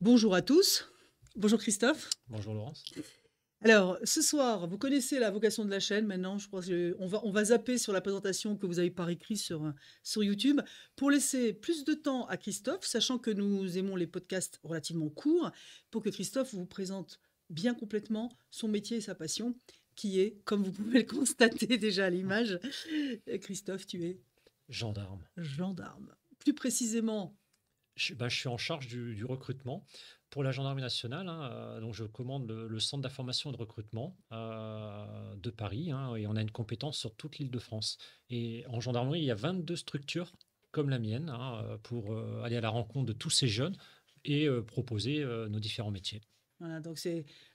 Bonjour à tous. Bonjour Christophe. Bonjour Laurence. Alors, ce soir, vous connaissez la vocation de la chaîne maintenant. Je crois que on va zapper sur la présentation que vous avez par écrit sur YouTube pour laisser plus de temps à Christophe, sachant que nous aimons les podcasts relativement courts, pour que Christophe vous présente bien complètement son métier et sa passion, qui est, comme vous pouvez le constater déjà à l'image, Christophe, tu es Gendarme. gendarme. Plus précisément, Je suis en charge du recrutement pour la gendarmerie nationale, hein, donc je commande le centre d'information et de recrutement de Paris, hein, et on a une compétence sur toute l'Île-de-France. Et en gendarmerie, il y a 22 structures comme la mienne, hein, pour aller à la rencontre de tous ces jeunes et proposer nos différents métiers. voilà, donc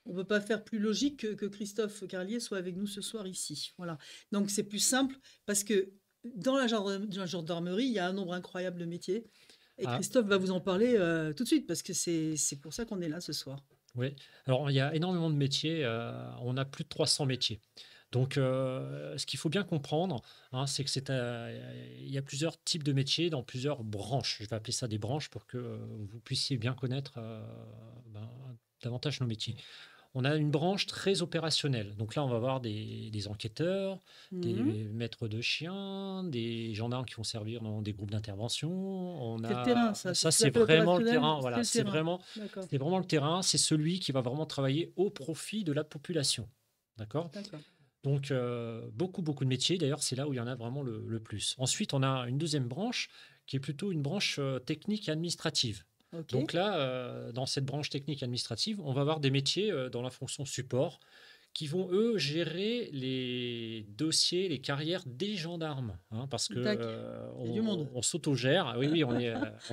on ne peut pas faire plus logique que Christophe Carlier soit avec nous ce soir ici. Voilà. Donc c'est plus simple parce que dans la gendarmerie, il y a un nombre incroyable de métiers. Et Ah, Christophe va vous en parler tout de suite parce que c'est pour ça qu'on est là ce soir. oui, alors il y a énormément de métiers, on a plus de 300 métiers. Donc, ce qu'il faut bien comprendre, hein, c'est que il y a plusieurs types de métiers dans plusieurs branches. Je vais appeler ça des branches pour que vous puissiez bien connaître ben, davantage nos métiers. On a une branche très opérationnelle. Donc là, on va avoir des enquêteurs, Mhm. des maîtres de chiens, des gendarmes qui vont servir dans des groupes d'intervention. On C'est le terrain, a, ça. C'est ça, ce qu'ils c'est appellent vraiment le opérationnel. terrain. C'est Voilà, le terrain. D'accord. c'est vraiment le terrain. C'est celui qui va vraiment travailler au profit de la population. D'accord? D'accord. Donc, beaucoup, beaucoup de métiers. D'ailleurs, c'est là où il y en a vraiment le plus. Ensuite, on a une deuxième branche qui est plutôt une branche technique et administrative. Ok. Donc là, dans cette branche technique et administrative, on va avoir des métiers dans la fonction support qui vont, eux, gérer les dossiers, les carrières des gendarmes, hein, parce que Tac. Il y a du monde. on s'autogère. Oui, oui, on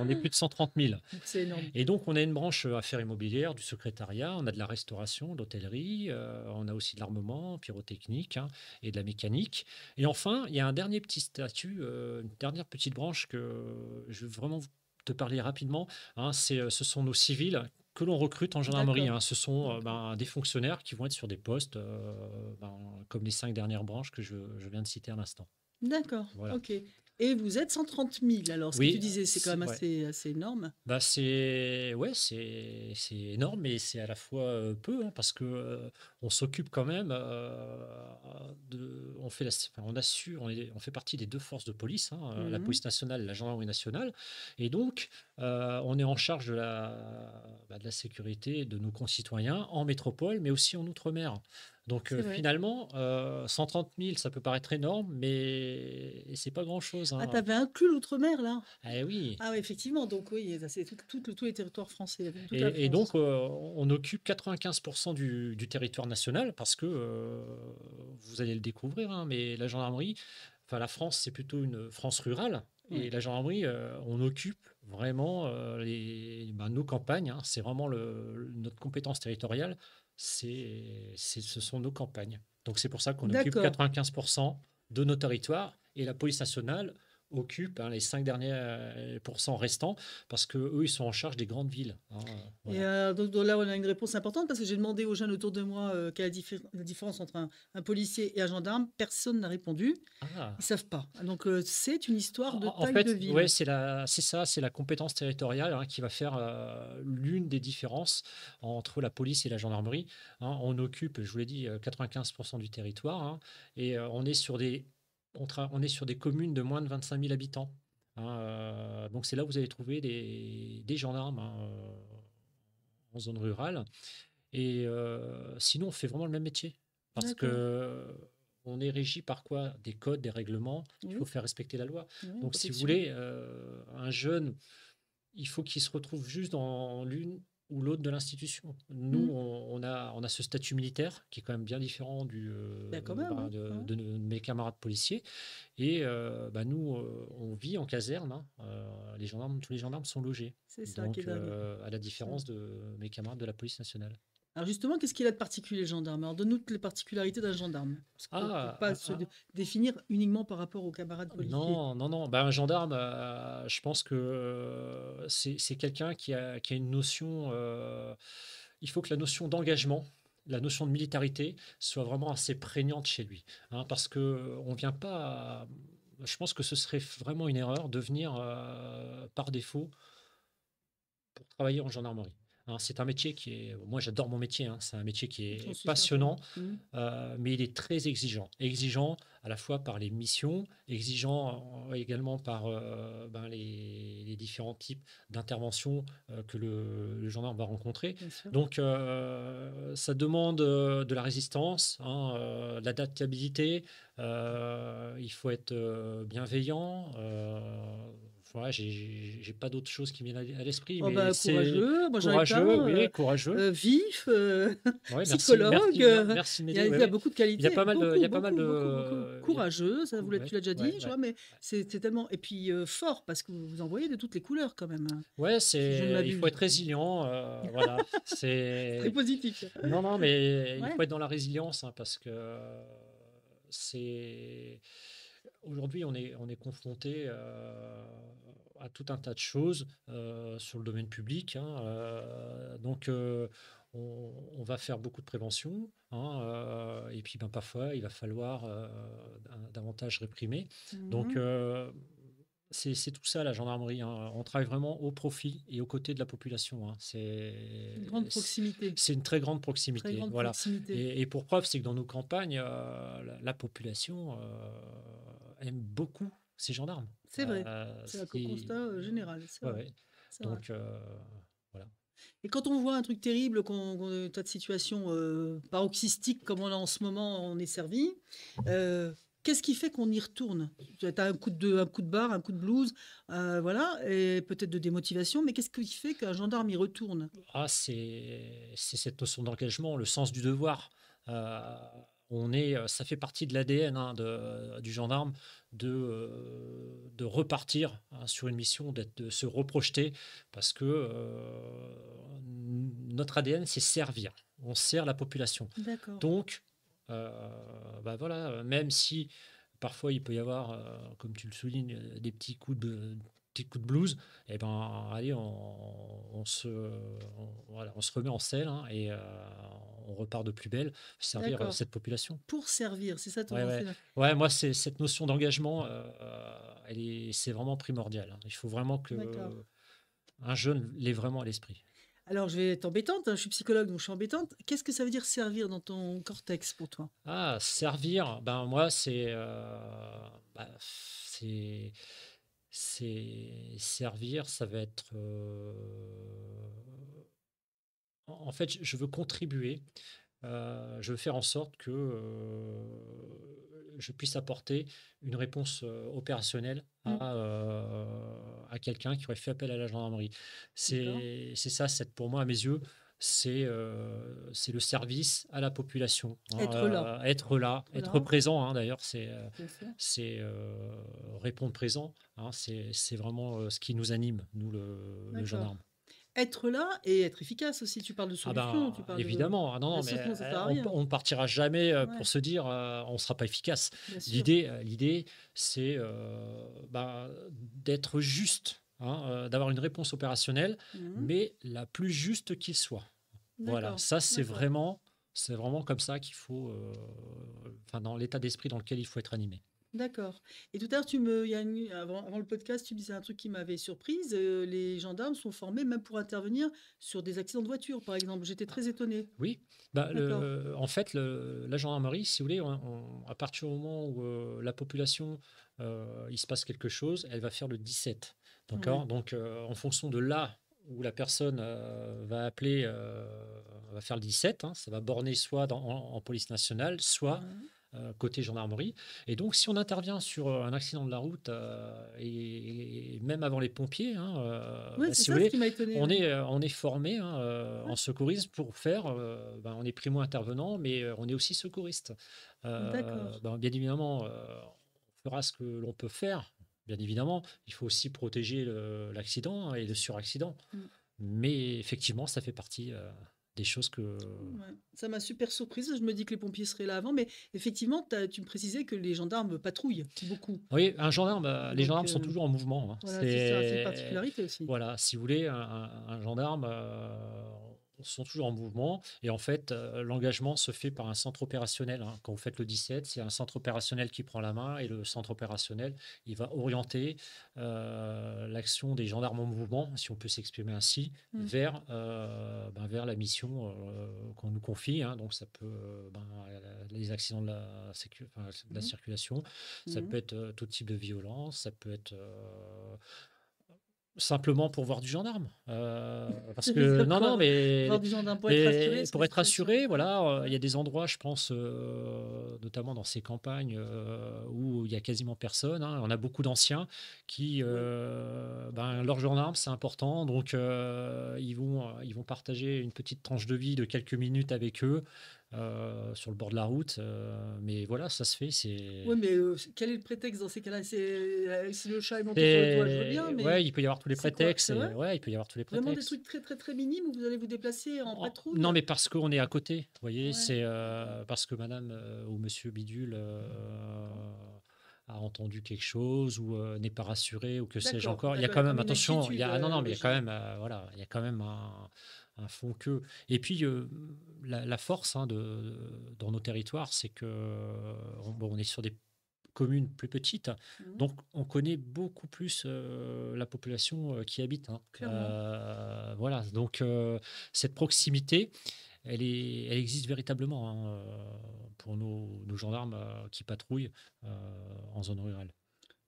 est plus de 130 000. C'est énorme. Et donc, on a une branche affaires immobilières, du secrétariat, on a de la restauration, de l'hôtellerie, on a aussi de l'armement, pyrotechnique, hein, et de la mécanique. Et enfin, il y a un dernier petit statut, une dernière petite branche que je veux vraiment te parler rapidement, hein, ce sont nos civils que l'on recrute en gendarmerie, D'accord. hein. Ce sont D'accord. des fonctionnaires qui vont être sur des postes comme les 5 dernières branches que je viens de citer à l'instant. D'accord. Voilà. Ok. Et vous êtes 130 000. Alors, ce que tu Oui, disais, c'est quand même ouais. assez énorme. Bah, c'est ouais, c'est énorme, mais c'est à la fois peu, hein, parce que on s'occupe quand même on fait enfin, on assure, on fait partie des deux forces de police, hein, la Mhm. police nationale et la gendarmerie nationale, et donc on est en charge de la sécurité de nos concitoyens en métropole, mais aussi en outre-mer. Donc C'est vrai. finalement, 130 000, ça peut paraître énorme, mais c'est pas grand-chose, Ah, hein. t'avais inclus l'outre-mer, là? Eh oui. Ah oui, effectivement, donc oui, ça, c'est tous les territoires français, toute la Et donc, France. on occupe 95% du territoire national parce que, vous allez le découvrir, hein, mais la gendarmerie, enfin la France, c'est plutôt une France rurale. Et Ouais. la gendarmerie, on occupe vraiment nos campagnes, hein. C'est vraiment notre compétence territoriale, ce sont nos campagnes. Donc c'est pour ça qu'on occupe D'accord. 95% de nos territoires et la police nationale occupe, hein, les 5 derniers pourcents restants parce que eux, ils sont en charge des grandes villes, hein, Et voilà. donc là, on a une réponse importante parce que j'ai demandé aux jeunes autour de moi quelle est la différence entre un policier et un gendarme. Personne n'a répondu. Ils Ah. savent pas. Donc c'est une histoire de En taille de fait, ouais, ville. c'est ça, c'est la compétence territoriale, hein, qui va faire l'une des différences entre la police et la gendarmerie, hein. On occupe, je vous l'ai dit, 95% du territoire, hein, et on est sur des communes de moins de 25 000 habitants, hein, donc c'est là où vous allez trouver des gendarmes, hein, en zone rurale. Et sinon, on fait vraiment le même métier. Parce D'accord. que on est régi par quoi? Des codes, des règlements. Il faut Oui, faire respecter la loi. oui, Donc, si vous protection. voulez, un jeune, il faut qu'il se retrouve juste dans l'une ou l'autre de l'institution. Nous, Hmm. on a ce statut militaire qui est quand même bien différent Ben, quand même, oui. Ouais. de mes camarades policiers. Et nous, on vit en caserne, hein. Tous les gendarmes sont logés. C'est ça qui est Donc, dingue. à la Ça. différence de mes camarades de la police nationale. Alors justement, qu'est-ce qu'il a de particulier, le gendarme? Alors donne-nous toutes les particularités d'un gendarme. Parce que pour Ah, pas se définir uniquement par rapport aux camarades policiers. non, non, non. Ben, un gendarme, je pense que c'est quelqu'un qui a une notion. Il faut que la notion d'engagement, la notion de militarité soit vraiment assez prégnante chez lui, hein, parce que on vient pas. Je pense que ce serait vraiment une erreur de venir par défaut pour travailler en gendarmerie. hein. C'est un métier qui est, moi j'adore mon métier, hein. C'est un métier qui J'en est suis certaine. passionnant, Mmh. mais il est très exigeant. Exigeant à la fois par les missions, exigeant également par ben, les différents types d'interventions que le gendarme va rencontrer. Bien sûr. Donc ça demande de la résistance, hein, de l'adaptabilité. Il faut être bienveillant. Voilà, j'ai pas d'autre chose qui me viennent à l'esprit, Oh mais bah, c'est courageux, moi j'en ai courageux, plein, oui, courageux. vif, Ouais, merci, psychologue, merci de il y a m'aider. il Ouais, y a ouais. beaucoup de Il y a qualités, pas mal de, il y beaucoup, a pas mal beaucoup, beaucoup, beaucoup. de, il y a Courageux, ça vous l'a ouais, tu l'as déjà dit, ouais, je ouais. vois, mais c'est tellement et puis, fort parce que vous en voyez de toutes les couleurs quand même, hein, Ouais, si je ne il faut m'abuse. être résilient, voilà. Très C'est positif ça. Non, non, mais il Ouais, faut être dans la résilience, hein, parce que c'est aujourd'hui on est confronté à tout un tas de choses sur le domaine public, hein, donc on va faire beaucoup de prévention, hein, et puis ben, parfois il va falloir davantage réprimer. Donc mmh. c'est tout ça la gendarmerie, hein. On travaille vraiment au profit et aux côtés de la population, hein. Une grande C'est proximité, c'est une très grande très proximité, grande voilà. proximité. Et pour preuve, c'est que dans nos campagnes, la population aime beaucoup ces gendarmes. C'est vrai, c'est un C'est constat, général, c'est Ouais, vrai, ouais. c'est vrai. Donc voilà. Et quand on voit un truc terrible, tas de situations paroxystiques comme on a en ce moment, on est servi, qu'est-ce qui fait qu'on y retourne? Tu as un coup de barre, un coup de blues, voilà, et peut-être de démotivation, mais qu'est-ce qui fait qu'un gendarme y retourne? Ah, c'est cette notion d'engagement, le sens du devoir. Heu, ça fait partie de l'ADN, hein, du gendarme de repartir, hein, sur une mission, de se reprojeter parce que, notre ADN, c'est servir. On sert la population. D'accord, Donc, heu, bah, voilà, même si parfois il peut y avoir, comme tu le soulignes, des petits coups de blues, et ben, allez, voilà, on se remet en selle, hein, et on repart de plus belle, servir d'accord. cette population. Pour servir, c'est ça Ouais, ton ouais. c'est Ouais, moi, c'est cette notion d'engagement, c'est vraiment primordial, hein. Il faut vraiment d'accord. que un jeune l'ait vraiment à l'esprit. Alors je vais être embêtante, hein, je suis psychologue, donc je suis embêtante. Qu'est-ce que ça veut dire servir dans ton cortex pour toi? Ah, servir, ben moi, bah, c'est servir, ça va être, en fait, je veux contribuer, je veux faire en sorte que, je puisse apporter une réponse, opérationnelle Mmh, à quelqu'un qui aurait fait appel à la gendarmerie. d'accord. C'est ça, pour moi, à mes yeux, c'est le service à la population, Être là, hein, être là, être être là, présent, hein, d'ailleurs, bien sûr. c'est, répondre présent, hein, c'est vraiment, ce qui nous anime, nous, le D'accord. gendarme. Être là et être efficace aussi. Tu parles de Ah solutions, tu ben, parles de évidemment. Ah non, non, bien mais sûr, sinon ça sert à rien. on ne partira jamais pour Ouais, se dire on ne sera pas efficace. bien sûr. L'idée, c'est ben, d'être juste, hein, d'avoir une réponse opérationnelle, Mmh. mais la plus juste qu'il soit. Voilà, D'accord, ça, d'accord, c'est vraiment comme ça qu'il faut, enfin, dans l'état d'esprit dans lequel il faut être animé. d'accord. Et tout à l'heure, il y a avant le podcast, tu me disais un truc qui m'avait surprise. Les gendarmes sont formés même pour intervenir sur des accidents de voiture, par exemple. J'étais très étonnée. Oui, bah, D'accord. en fait, la gendarmerie, si vous voulez, à partir du moment où la population, il se passe quelque chose, elle va faire le 17. Ouais. D'accord? Donc, en fonction de là où la personne va appeler, va faire le 17, hein, ça va borner soit en police nationale, soit Ouais. côté gendarmerie. Et donc, si on intervient sur un accident de la route, et même avant les pompiers, hein, Ouais, bah, c'est si vous ça ce voulez, qui m'a étonnée, ouais. on est formé, hein, Ouais. en secourisme pour faire, ben, on est primo-intervenant, mais on est aussi secouriste. D'accord. Ben, bien évidemment, on fera ce que l'on peut faire. Bien évidemment, il faut aussi protéger l'accident et le suraccident. Mm. Mais effectivement, ça fait partie des choses que... Ouais. Ça m'a super surprise. Je me dis que les pompiers seraient là avant, mais effectivement, tu me précisais que les gendarmes patrouillent beaucoup. Oui, un gendarme, les Donc gendarmes sont toujours en mouvement, hein. voilà, c'est ça, c'est une particularité aussi. Voilà, si vous voulez, un gendarme, sont toujours en mouvement. Et en fait, l'engagement se fait par un centre opérationnel, hein. Quand vous faites le 17, c'est un centre opérationnel qui prend la main et le centre opérationnel, il va orienter l'action des gendarmes en mouvement, si on peut s'exprimer ainsi, Mmh. vers la mission qu'on nous confie, hein. Donc, ça peut les accidents de la Mmh. circulation, ça Mmh. peut être tout type de violence, ça peut être simplement pour voir du gendarme, parce que non, non, D'accord. Voir des gendarmes pour être rassuré mais sur pour les être situations. assuré, Ouais, voilà, il y ouais. a des endroits, je pense, notamment dans ces campagnes, où il y a quasiment personne, hein. On a beaucoup d'anciens qui, Oui, leur gendarme, c'est important, donc ils vont partager une petite tranche de vie de quelques minutes avec eux, sur le bord de la route, mais voilà, ça se fait, ouais, mais quel est le prétexte dans ces cas-là? C'est, si le chat est monté sur le toit, je veux bien, ouais, mais il peut y avoir tous les c'est quoi? prétextes C'est vrai? et ouais, il peut y avoir tous les Vraiment des prétextes. trucs très, très, très minimes où vous allez vous déplacer en Non, patrouille? mais parce qu'on est à côté, vous voyez, Ouais, c'est d'accord. parce que madame ou monsieur Bidule a entendu quelque chose ou n'est pas rassuré ou que sais-je D'accord, encore. Il y a d'accord, il y quand a même, comme une attention, inquiétude, non, à non, mais il y a quand l'origine. même, voilà, il y a quand même un fond que. Et puis, la force, hein, dans nos territoires, c'est que on est sur des communes plus petites, Mmh. donc on connaît beaucoup plus la population qui habite, hein. Clairement. Voilà, donc cette proximité, elle existe véritablement, hein, pour nos gendarmes qui patrouillent en zone rurale.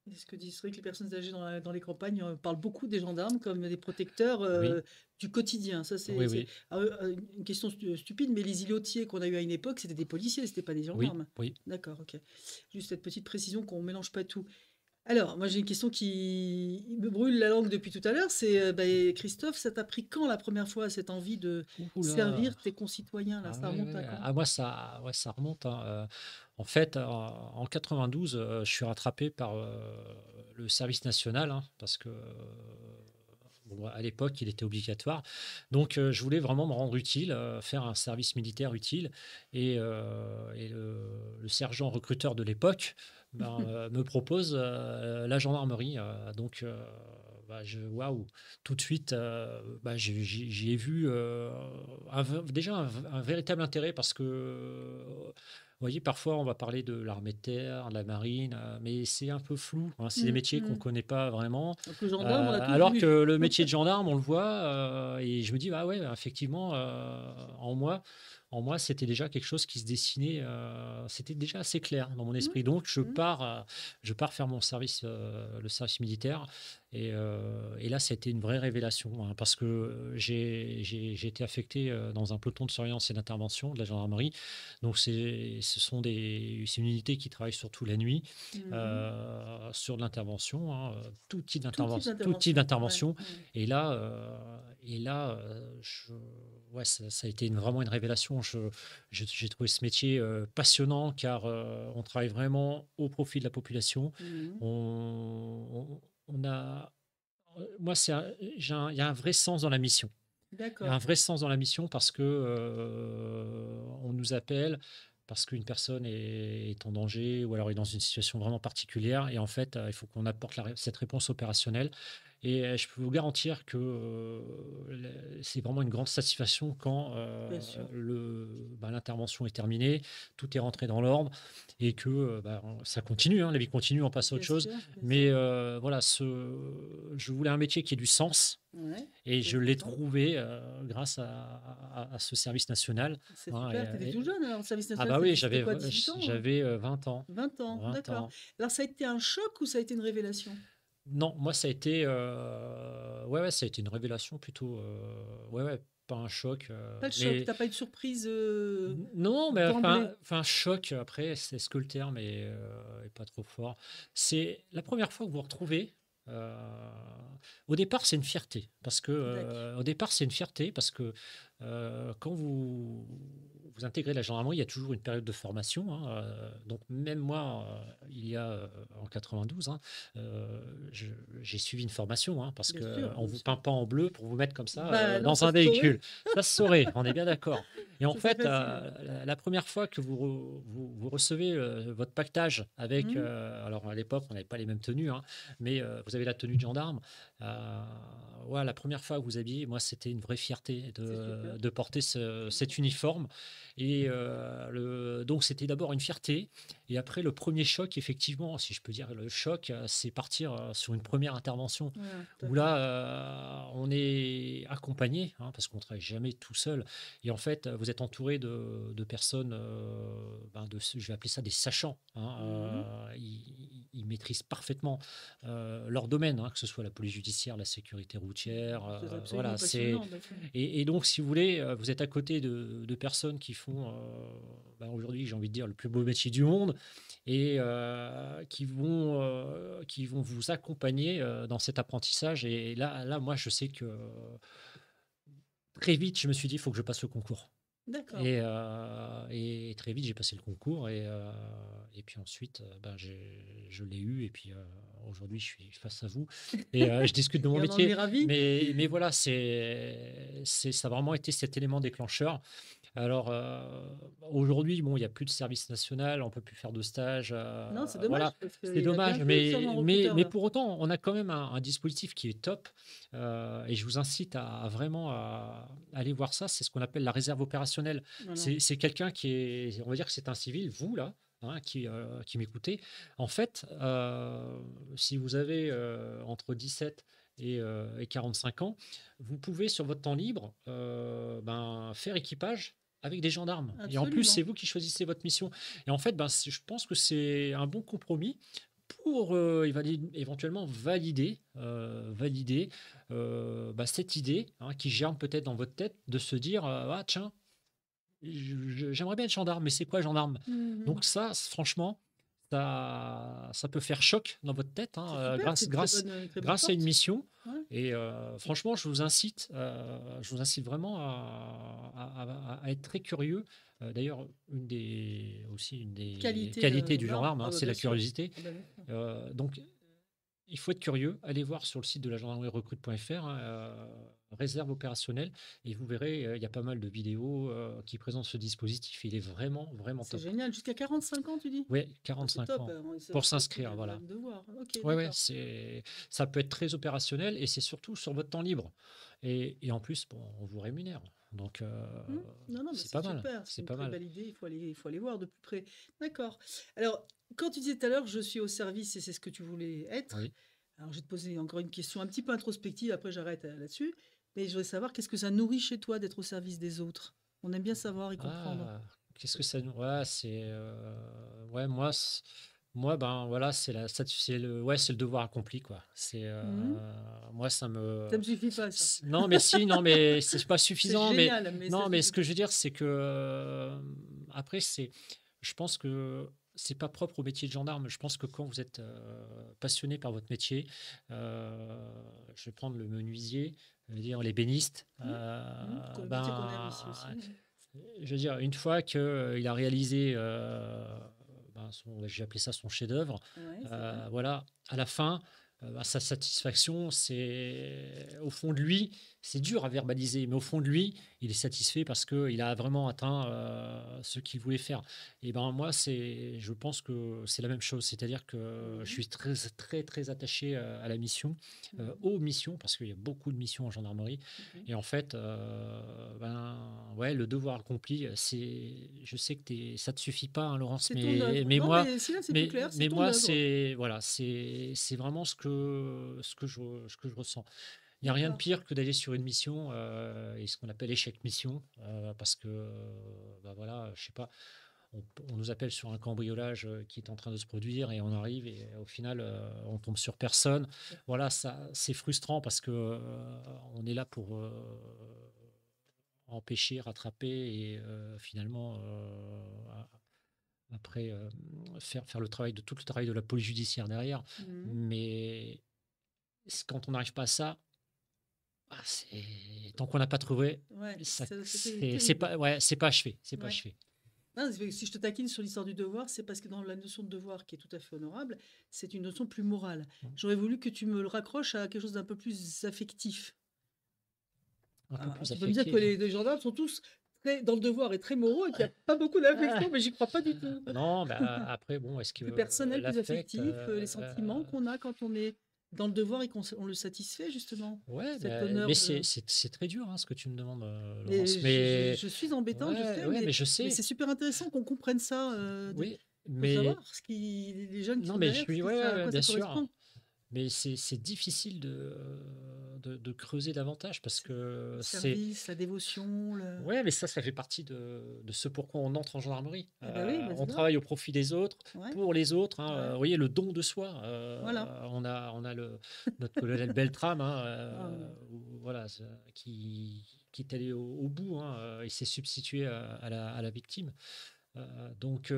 Et c'est ce que disent, c'est vrai que les personnes âgées dans les campagnes parlent beaucoup des gendarmes comme des protecteurs Oui, du quotidien. Ça, oui, c'est oui, une question stupide, mais les îlotiers qu'on a eu à une époque, c'était des policiers, c'était pas des oui, gendarmes. oui. D'accord, ok. Juste cette petite précision qu'on mélange pas tout. Alors, moi j'ai une question qui me brûle la langue depuis tout à l'heure. C'est, Christophe, ça t'a pris quand la première fois cette envie de Ouh là! servir tes concitoyens là? Ah Ça ouais, remonte à ouais. quand? Ah moi ça ouais, ça remonte, hein, en fait, en 92, je suis rattrapé par, le service national, hein, parce que, bon, à l'époque, il était obligatoire. Donc, je voulais vraiment me rendre utile, faire un service militaire utile et le sergent recruteur de l'époque, me propose, la gendarmerie, donc, waouh! Tout de suite, j'y ai vu, un véritable intérêt parce que, vous voyez, parfois, on va parler de l'armée de terre, de la marine, mais c'est un peu flou, hein. C'est des Mmh, métiers qu'on ne mmh. connaît pas vraiment. Donc le gendarme, on l'a tous Alors que vu. le métier de gendarme, on le voit, et je me dis: «Ah ouais, effectivement, en moi, c'était déjà quelque chose qui se dessinait, c'était déjà assez clair dans mon Mmh, esprit». Donc mmh. je pars faire mon service, le service militaire et là, ça a été une vraie révélation, hein, parce que, j'ai été affecté, dans un peloton de surveillance et d'intervention de la gendarmerie. Donc c'est une unité qui travaille surtout la nuit, Mmh. sur de l'intervention, hein, Tout type tout type d'intervention. Ouais, d'intervention. ouais. Et là, ouais, ça a été vraiment une révélation. J'ai trouvé ce métier passionnant car on travaille vraiment au profit de la population. Mmh. On a, moi, il y a un vrai sens dans la mission. Il y a un D'accord. vrai sens dans la mission parce que on nous appelle parce qu'une personne est en danger ou alors est dans une situation vraiment particulière et en fait, il faut qu'on apporte cette réponse opérationnelle et je peux vous garantir que c'est vraiment une grande satisfaction quand Bien sûr. l'intervention est terminée, tout est rentré dans l'ordre et que ça continue, hein, la vie continue, on passe à autre Bien chose. sûr, bien Mais sûr. voilà, je voulais un métier qui ait du sens Ouais, et vous je avez l'ai raison. trouvé grâce à ce service national, C'est hein, super. Tu étais tout jeune alors, le service ah national, bah oui, c'était quoi, 18 ans? j'avais 20 ans. 20 ans, 20 d'accord. ans. Alors ça a été un choc ou ça a été une révélation? Non, moi, ça a été, ouais, ouais, ça a été une révélation plutôt, ouais, ouais, pas un choc, Pas de choc, mais tu as pas eu de surprise, non, mais d'emblée? choc, après, c'est ce que le terme est pas trop fort. C'est la première fois que vous vous retrouvez, heu, au départ, c'est une fierté parce que, D'acc au départ, c'est une fierté parce que, quand vous intégrez la gendarmerie, il y a toujours une période de formation, hein, donc même moi, il y a, en 92, hein, j'ai suivi une formation, hein, parce Bien qu'on sûr, ne bien vous sûr. peint pas en bleu pour vous mettre comme ça, Bah non, dans ça un se saurait, véhicule. Ça se saurait, on est bien d'accord. Et en ça serait fait, facile. la première fois que vous recevez, votre pactage avec, Mmh. alors à l'époque, on n'avait pas les mêmes tenues, hein, mais vous avez la tenue de gendarme. Heu, ouais, la première fois que vous habillez, moi, c'était une vraie fierté C'est super. de porter cet uniforme. Et donc, c'était d'abord une fierté. Et après, le premier choc, effectivement, si je peux dire le choc, c'est partir sur une première intervention Voilà, tout à où fait. là, on est accompagné, hein, parce qu'on ne travaille jamais tout seul. Et en fait, vous êtes entouré de personnes, je vais appeler ça des sachants, hein. Mmh. Ils maîtrisent parfaitement leur domaine, hein, que ce soit la police judiciaire, la sécurité routière. C'est absolument Voilà, c'est passionnant, bien sûr. et donc, si vous voulez, vous êtes à côté de personnes qui font, aujourd'hui, j'ai envie de dire, le plus beau métier du monde et qui vont vous accompagner dans cet apprentissage. Et là, moi, je sais que très vite, je me suis dit, il faut que je passe le concours. D'accord. Et très vite, j'ai passé le concours et puis ensuite, je l'ai eu et puis, aujourd'hui, je suis face à vous et je discute de mon Et on en métier. est ravis. Mais voilà, ça a vraiment été cet élément déclencheur. Alors, aujourd'hui, bon, il y a plus de service national, on peut plus faire de stage, Non, c'est dommage voilà, parce c'est qu'il a bien dommage, fait ce mais recruteur-là. pour autant, on a quand même un dispositif qui est top, et je vous incite à vraiment à aller voir ça. C'est ce qu'on appelle la réserve opérationnelle. Voilà. C'est quelqu'un qui est, on va dire que c'est un civil, vous là, hein, qui m'écoutez. En fait, si vous avez, entre 17 et 45 ans, vous pouvez sur votre temps libre, faire équipage avec des gendarmes. Et en plus, Absolument. c'est vous qui choisissez votre mission. Et en fait, je pense que c'est un bon compromis pour éventuellement valider cette idée, hein, qui germe peut-être dans votre tête de se dire, ah tiens, j'aimerais bien être gendarme, mais c'est quoi gendarme? Mmh mh. Donc ça, franchement, ça peut faire choc dans votre tête, hein, C'est super, c'est très bonne grâce à une porte. mission. Ouais. Et franchement, je vous incite vraiment à être très curieux. D'ailleurs, une des Qualité, qualités du gendarme. gendarme, hein, Ah bah, c'est bien la sûr. curiosité. Ah bah, bien sûr. Donc, il faut être curieux. Allez voir sur le site de la gendarmerie recrute.fr, hein, réserve opérationnelle, et vous verrez, il y a pas mal de vidéos qui présentent ce dispositif. Il est vraiment, vraiment C'est top. génial. Jusqu'à 45 ans, tu dis? Oui, Ah, c'est 45 top, ans ça pour vaut le coup s'inscrire, voilà. de voir. OK, Ouais, ouais, d'accord. ça peut être très opérationnel et c'est surtout sur votre temps libre. Et en plus, bon, on vous rémunère. Donc, Mmh. Non, non, mais c'est c'est pas mal. super, c'est C'est une pas très mal. belle idée, il faut aller voir de plus près. D'accord. Alors, quand tu disais tout à l'heure: «Je suis au service» et c'est ce que tu voulais être, Oui. alors je vais te poser encore une question un petit peu introspective, après j'arrête, là-dessus, mais je voudrais savoir qu'est-ce que ça nourrit chez toi d'être au service des autres? On aime bien savoir et comprendre. Ah, qu'est-ce que ça nous. Ouais, ouais, moi, ben voilà, c'est le devoir accompli, quoi. Mmh. Moi, ça Ça me. me suffit pas ça. Non, mais si, non, mais c'est pas C'est suffisant. Mais génial, mais ça non, mais ce suffit que pas. je veux dire, c'est que après, je pense que c'est pas propre au métier de gendarme. Je pense que quand vous êtes passionné par votre métier, je vais prendre le menuisier, je veux dire les bénistes, Mmh. Mmh. Le métier qu'on aime ici aussi, oui. je veux dire, une fois qu'il a réalisé, je vais appeler ça son chef-d'œuvre, Ouais, c'est vrai. voilà, à la fin, sa satisfaction, c'est au fond de lui, c'est dur à verbaliser, mais au fond de lui, il est satisfait parce qu'il a vraiment atteint ce qu'il voulait faire. Et ben moi, je pense que c'est la même chose, c'est-à-dire que je Mmh. suis très, très, très attaché à la mission, Mmh. aux missions, parce qu'il y a beaucoup de missions en gendarmerie. Mmh. Et en fait, ouais, le devoir accompli, je sais que ça te suffit pas, hein, Laurence, C'est ton œuvre. Non, mais c'est là, c'est plus clair, c'est mais ton moi, œuvre. voilà, c'est vraiment ce que je ressens. Il n'y a rien de D'accord. pire que d'aller sur une mission et ce qu'on appelle échec mission, parce que, voilà, je sais pas, on nous appelle sur un cambriolage qui est en train de se produire et on arrive et au final, on tombe sur personne. Voilà, ça, c'est frustrant parce que on est là pour empêcher, rattraper et finalement, après, faire tout le travail de la police judiciaire derrière. Mmh. Mais quand on n'arrive pas à ça, Tant qu'on n'a pas trouvé, Ouais, ça, c'est c'est terrible. pas, ouais, c'est pas achevé. C'est pas Ouais. achevé. Ah, si je te taquine sur l'histoire du devoir, c'est parce que dans la notion de devoir, qui est tout à fait honorable, c'est une notion plus morale. J'aurais voulu que tu me le raccroches à quelque chose d'un peu plus affectif. Un peu plus Tu peux me dire que affectif. les gendarmes sont tous très dans le devoir et très moraux et qu'il n'y a pas beaucoup Ah, d'affection, mais j'y crois pas du tout. non, bah, après, bon, est-ce que Plus personnel, plus l'affect. affectif, les sentiments qu'on a quand on est dans le devoir et on le satisfait, justement. Ouais, Cet mais honneur c'est de. c'est très dur hein, ce que tu me demandes, Et Laurence. Mais je suis embêtante, je ouais, sais, ouais, mais je mais sais. c'est super intéressant qu'on comprenne ça, Oui, pour mais savoir les jeunes qui non, sont mais je derrière, suis, ouais, ouais, à ouais, quoi bien ça sûr. correspond. Mais c'est difficile de creuser davantage parce C'est que le c'est. service, la dévotion, le. Ouais, mais ça fait partie de ce pourquoi on entre en gendarmerie. Eh ben oui, bah c'est On ça. travaille au profit des autres, Ouais, pour les autres, hein. ouais, Vous voyez, le don de soi. voilà. On a notre colonel Beltrame, hein, Ah oui. voilà, qui est allé au bout, hein, il s'est substitué à la victime. Donc,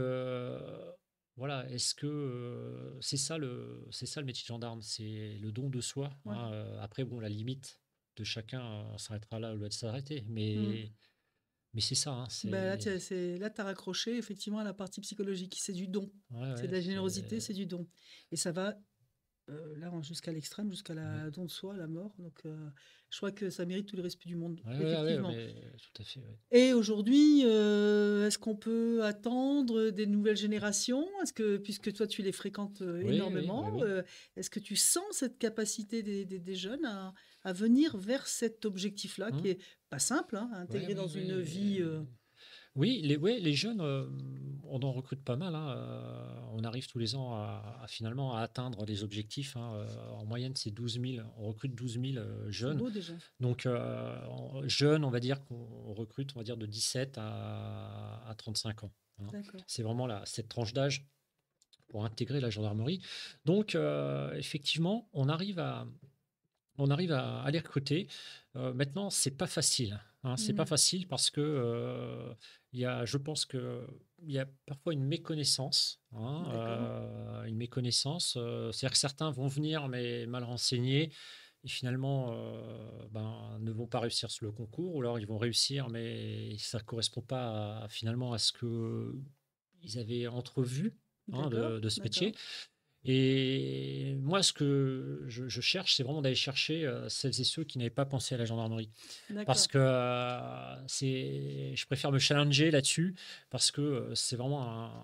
voilà, est-ce que c'est ça le métier de gendarme, c'est le don de soi, Ouais. hein. Après, bon, la limite de chacun s'arrêtera là où elle doit s'arrêter, Mm. mais c'est ça, hein, Ben là, c'est. là, t'as raccroché effectivement à la partie psychologique. C'est du don. Ouais, C'est de ouais, la générosité, c'est. c'est du don. Et ça va là jusqu'à l'extrême, jusqu'à Ouais, la don de soi, la mort. Donc, je crois que ça mérite tout le respect du monde, ouais, ouais, ouais, effectivement. mais tout à fait, ouais. Et aujourd'hui, est-ce qu'on peut attendre des nouvelles générations? Est-ce que, puisque toi, tu les fréquentes Oui, oui, énormément, oui, oui. est-ce que tu sens cette capacité des jeunes à venir vers cet objectif-là, qui Hum, est pas simple, hein, à ouais, intégrer dans ouais, une vie. ouais. Oui, les jeunes, on en recrute pas mal, hein, on arrive tous les ans finalement à atteindre les objectifs, hein, en moyenne, c'est 12 000. On recrute 12 000 C'est jeunes. beau déjà. Donc, jeunes, on va dire qu'on recrute, on va dire, de 17 à 35 ans, hein. D'accord. C'est vraiment cette tranche d'âge pour intégrer la gendarmerie. Donc, effectivement, on arrive à les recruter. Maintenant, c'est pas facile, hein. C'est pas Mhm. facile parce que je pense que il y a parfois une méconnaissance, hein, D'accord. une méconnaissance. C'est-à-dire que certains vont venir mais mal renseignés et finalement ben, ne vont pas réussir sur le concours, ou alors ils vont réussir mais ça correspond pas finalement à ce que ils avaient entrevu, hein, D'accord. de ce métier. D'accord. Et moi, ce que je cherche, c'est vraiment d'aller chercher celles et ceux qui n'avaient pas pensé à la gendarmerie. Parce D'accord. que je préfère me challenger là-dessus, parce que c'est vraiment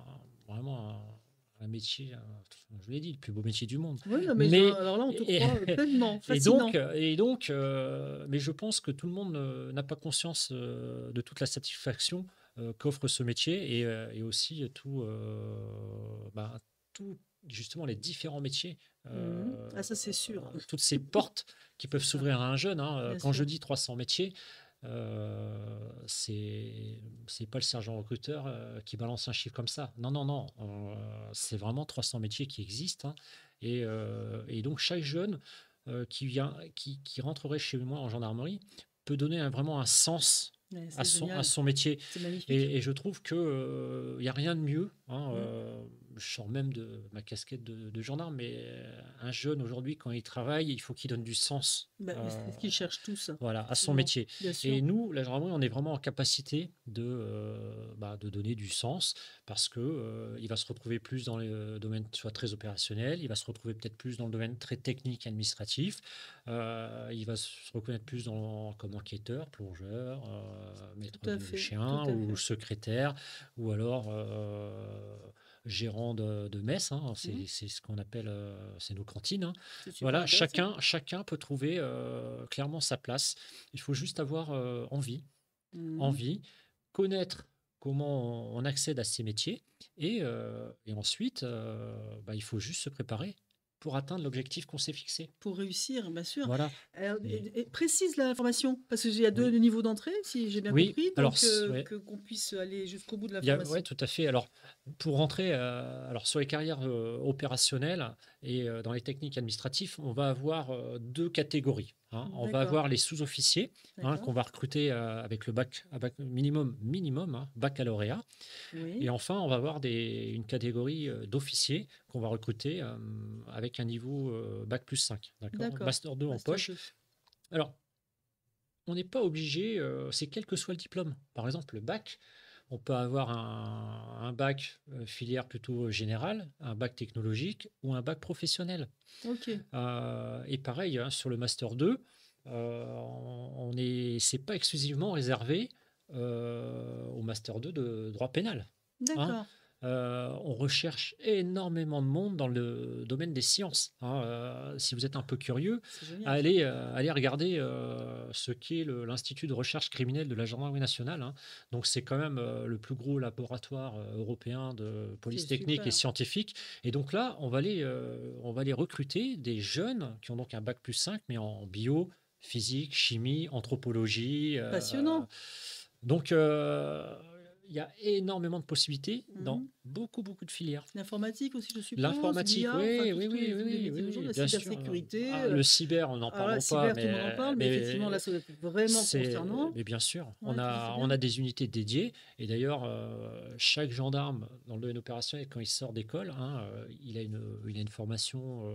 un métier, je vous l'ai dit, le plus beau métier du monde. Oui, non, mais Mais, alors là, on te et, croit pleinement. et donc, Fascinant. mais je pense que tout le monde n'a pas conscience de toute la satisfaction qu'offre ce métier, et aussi tout, justement, les différents métiers, Mhm. Ah, ça, c'est sûr. toutes ces portes qui peuvent C'est ça. s'ouvrir à un jeune, hein. Bien Quand je sûr. dis 300 métiers, c'est pas le sergent recruteur qui balance un chiffre comme ça. Non, non, non. C'est vraiment 300 métiers qui existent, hein. Et donc, chaque jeune qui rentrerait chez moi en gendarmerie peut donner vraiment un sens Ouais, à c'est à génial. son métier. C'est magnifique. Et je trouve que il n'y a rien de mieux, hein, Mm. je sors même de ma casquette de gendarme, mais un jeune aujourd'hui, quand il travaille, il faut qu'il donne du sens, Bah, c'est ce qu'ils cherchent tous, voilà, à son effectivement. métier. Bien Et sûr. nous, la gendarmerie, on est vraiment en capacité de donner du sens, parce que il va se retrouver plus dans le domaine soit très opérationnel, il va se retrouver peut-être plus dans le domaine très technique, administratif, il va se reconnaître plus comme enquêteur, plongeur, maître Tout à de fait. Tout chien à ou fait. secrétaire, ou alors gérant de messe, hein, Mm. c'est ce qu'on appelle, c'est nos cantines, hein. C'est super Voilà, intéressant. chacun peut trouver clairement sa place. Il faut juste avoir Mm. envie, connaître comment on accède à ces métiers, et ensuite, bah, il faut juste se préparer pour atteindre l'objectif qu'on s'est fixé. Pour réussir, bien sûr. Voilà. Alors, Et et précise la formation, parce qu'il y a deux oui, niveaux d'entrée, si j'ai bien oui. compris, Alors, donc ouais. qu'on puisse aller jusqu'au bout de la Ouais, formation. tout à fait. Alors, pour rentrer alors sur les carrières opérationnelles et dans les techniques administratives, on va avoir deux catégories, hein. On va D'accord. avoir les sous-officiers, hein, D'accord. qu'on va recruter avec le bac, minimum, hein, baccalauréat. Et Oui. enfin, on va avoir une catégorie d'officiers qu'on va recruter avec un niveau bac plus 5, d'accord? D'accord. Master 2 en Master poche. 2. Alors, on n'est pas obligé, c'est quel que soit le diplôme. Par exemple, le bac, on peut avoir un bac filière plutôt générale, un bac technologique ou un bac professionnel. OK. Et pareil, hein, sur le master 2, c'est pas exclusivement réservé au master 2 de droit pénal, hein. D'accord. On recherche énormément de monde dans le domaine des sciences, hein. Si vous êtes un peu curieux, C'est génial ça. allez regarder ce qu'est l'Institut de recherche criminelle de la gendarmerie nationale, hein. Donc c'est quand même le plus gros laboratoire européen de C'est police technique et super. scientifique. Et donc là, on va aller recruter des jeunes qui ont donc un bac plus 5, mais en bio, physique, chimie, anthropologie. Passionnant. Donc, il y a énormément de possibilités dans Mmh. beaucoup, beaucoup de filières. L'informatique aussi, je suppose, L'informatique, l'IA, enfin oui, tout oui, tous oui, les oui, tous les oui, métiers oui, du jour, oui, la bien sûr. cybersécurité, Le cyber, on n'en alors là, parlons pas, cyber, tout le monde en parle, mais effectivement, là, ça doit être vraiment concernant. mais bien sûr, Ouais, tout ça, c'est on bien. a des unités dédiées. Et d'ailleurs, chaque gendarme dans le domaine opérationnel, quand il sort d'école, hein, il a une formation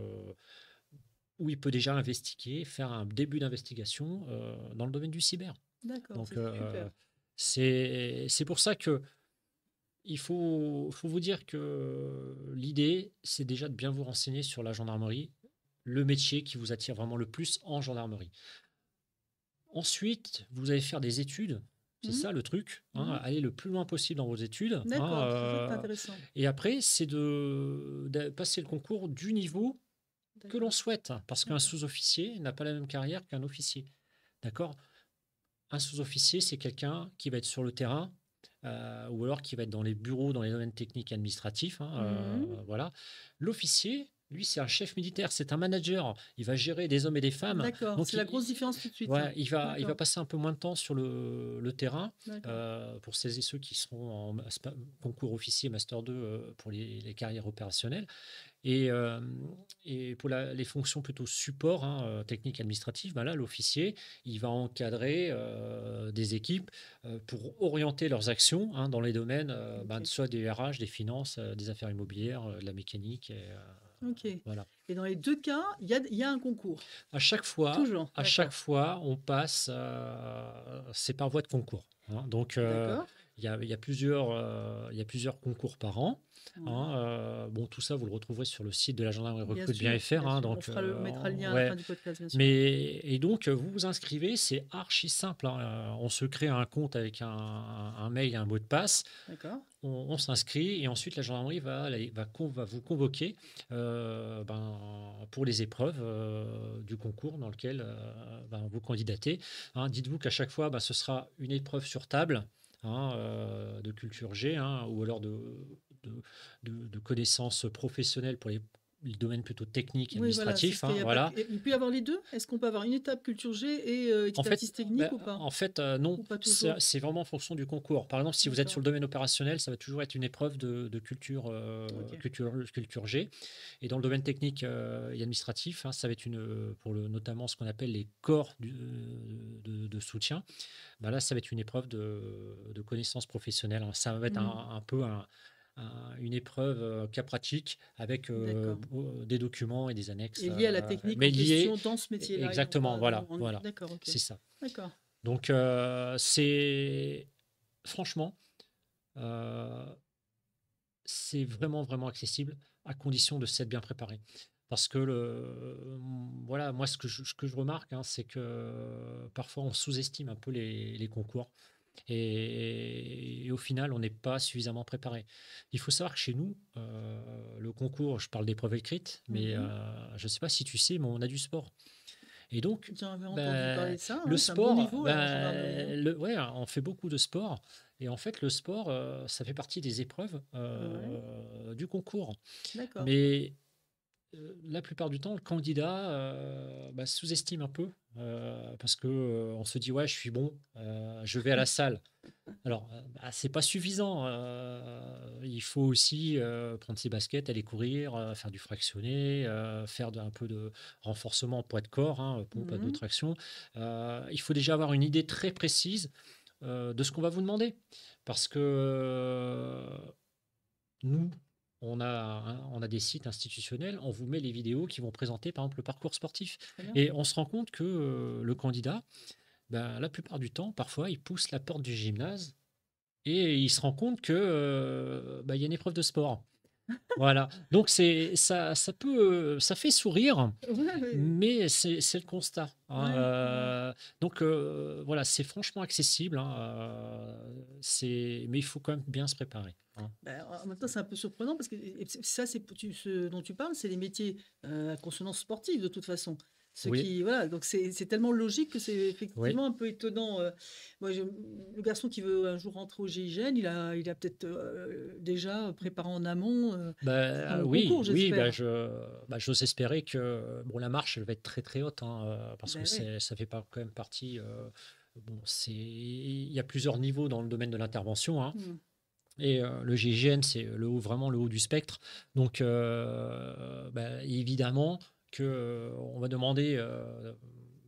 où il peut déjà investiguer, faire un début d'investigation dans le domaine du cyber. D'accord, Donc, c'est super. c'est pour ça que faut vous dire que l'idée, c'est déjà de bien vous renseigner sur la gendarmerie, le métier qui vous attire vraiment le plus en gendarmerie. Ensuite, vous allez faire des études, c'est Mmh. ça le truc, hein, Mmh. aller le plus loin possible dans vos études, hein, D'accord, c'est ça qui est intéressant. et après, c'est de passer le concours du niveau que l'on D'accord, souhaite, hein, parce qu'un d'accord. sous-officier n'a pas la même carrière qu'un officier. D'accord? Un sous-officier, c'est quelqu'un qui va être sur le terrain, ou alors qui va être dans les bureaux, dans les domaines techniques et administratifs, hein, Mmh. voilà. L'officier, lui, c'est un chef militaire, c'est un manager. Il va gérer des hommes et des femmes. D'accord, Donc, c'est la grosse différence tout de suite, ouais, là. il va D'accord, passer un peu moins de temps sur le terrain. d'accord. Pour celles et ceux qui seront en concours officier Master 2 pour les carrières opérationnelles. Et, euh, et pour les fonctions plutôt support, hein, technique administrative, ben là, l'officier, il va encadrer des équipes pour orienter leurs actions, hein, dans les domaines OK, soit des RH, des finances, des affaires immobilières, de la mécanique. Et, OK, voilà. et dans les 2 cas, il y a un concours? À chaque fois, Toujours? à chaque D'accord, fois, on passe, c'est par voie de concours, hein. Donc, d'accord. il y a plusieurs concours par an, Ouais, hein. Bon, tout ça, vous le retrouverez sur le site de la gendarmerie bien Recrute sûr, Bien FR, bien hein. sûr. On Donc, fera on mettra le lien à la ouais. fin du podcast, bien sûr. Mais, et donc, vous vous inscrivez, c'est archi simple, hein. On se crée un compte avec un mail et un mot de passe. D'accord. On s'inscrit et ensuite la gendarmerie va vous convoquer pour les épreuves du concours dans lequel vous candidatez, hein. Dites-vous qu'à chaque fois, ce sera une épreuve sur table, hein, de culture G, hein, ou alors de, de connaissances professionnelles pour les domaines plutôt techniques et Oui, voilà, c'est ce administratifs, qu'il hein, y a pas voilà. que il peut y avoir les 2. Est-ce qu'on peut avoir une étape culture G et En fait, expertise technique ou pas? non, Ou pas toujours? c'est vraiment en fonction du concours. Par exemple, si vous êtes sur D'accord, le domaine opérationnel, ça va toujours être une épreuve de culture, OK. culture G. Et dans le domaine technique et administratif, hein, ça va être pour notamment ce qu'on appelle les corps de soutien. Ben là, ça va être une épreuve de connaissances professionnelles, hein. Ça va être Mmh. un peu une épreuve cas pratique avec D'accord, des documents et des annexes, et lié à la technique mais en liés. question dans ce métier-là et non Exactement, pas voilà, dans en voilà, d'accord, OK. c'est ça. D'accord. Donc, franchement, euh, c'est vraiment, vraiment accessible à condition de s'être bien préparé. Parce que voilà, moi, ce que je remarque, hein, c'est que parfois on sous-estime un peu les concours. Et au final, on n'est pas suffisamment préparé. Il faut savoir que chez nous, le concours, je parle d'épreuves écrites, mais Mmh. je ne sais pas si tu sais, mais on a du sport. Et donc, J'en avais entendu parler ben, de ça, le hein, c'est un bon sport, niveau alors en gendarmerie, hein? ouais, on fait beaucoup de sport. Et en fait, le sport, ça fait partie des épreuves Ouais, du concours. d'accord. Mais la plupart du temps, le candidat sous-estime un peu parce que on se dit, ouais, je suis bon, je vais à la salle. Alors, c'est pas suffisant. Il faut aussi prendre ses baskets, aller courir, faire du fractionné, faire un peu de renforcement poids de corps, hein, pompe à deux Mmh. tractions. Il faut déjà avoir une idée très précise de ce qu'on va vous demander. Parce que nous, on a des sites institutionnels, on vous met les vidéos qui vont présenter, par exemple, le parcours sportif. Très bien. Et on se rend compte que le candidat, ben, la plupart du temps, parfois, il pousse la porte du gymnase et il se rend compte que, bah, il y a une épreuve de sport. Voilà, donc ça fait sourire, Ouais, ouais. mais c'est le constat, hein, Ouais, ouais. donc voilà, c'est franchement accessible, hein, mais il faut quand même bien se préparer, hein. Bah, en même temps, c'est un peu surprenant parce que et ça, ce dont tu parles, c'est les métiers à consonance sportive de toute façon. Ce Oui, qui, voilà, donc c'est tellement logique que c'est oui. effectivement un peu étonnant. Moi, le garçon qui veut un jour rentrer au GIGN, il a peut-être déjà préparé en amont Bah, son oui, concours, oui, j'espère. j'ose espérer que bon, la marche, elle va être très, très haute, hein, parce que Ben ouais. ça fait pas quand même partie, bon, il y a plusieurs niveaux dans le domaine de l'intervention, hein. Hmm, Et le GIGN, c'est vraiment le haut du spectre. Donc, bah, évidemment que on va demander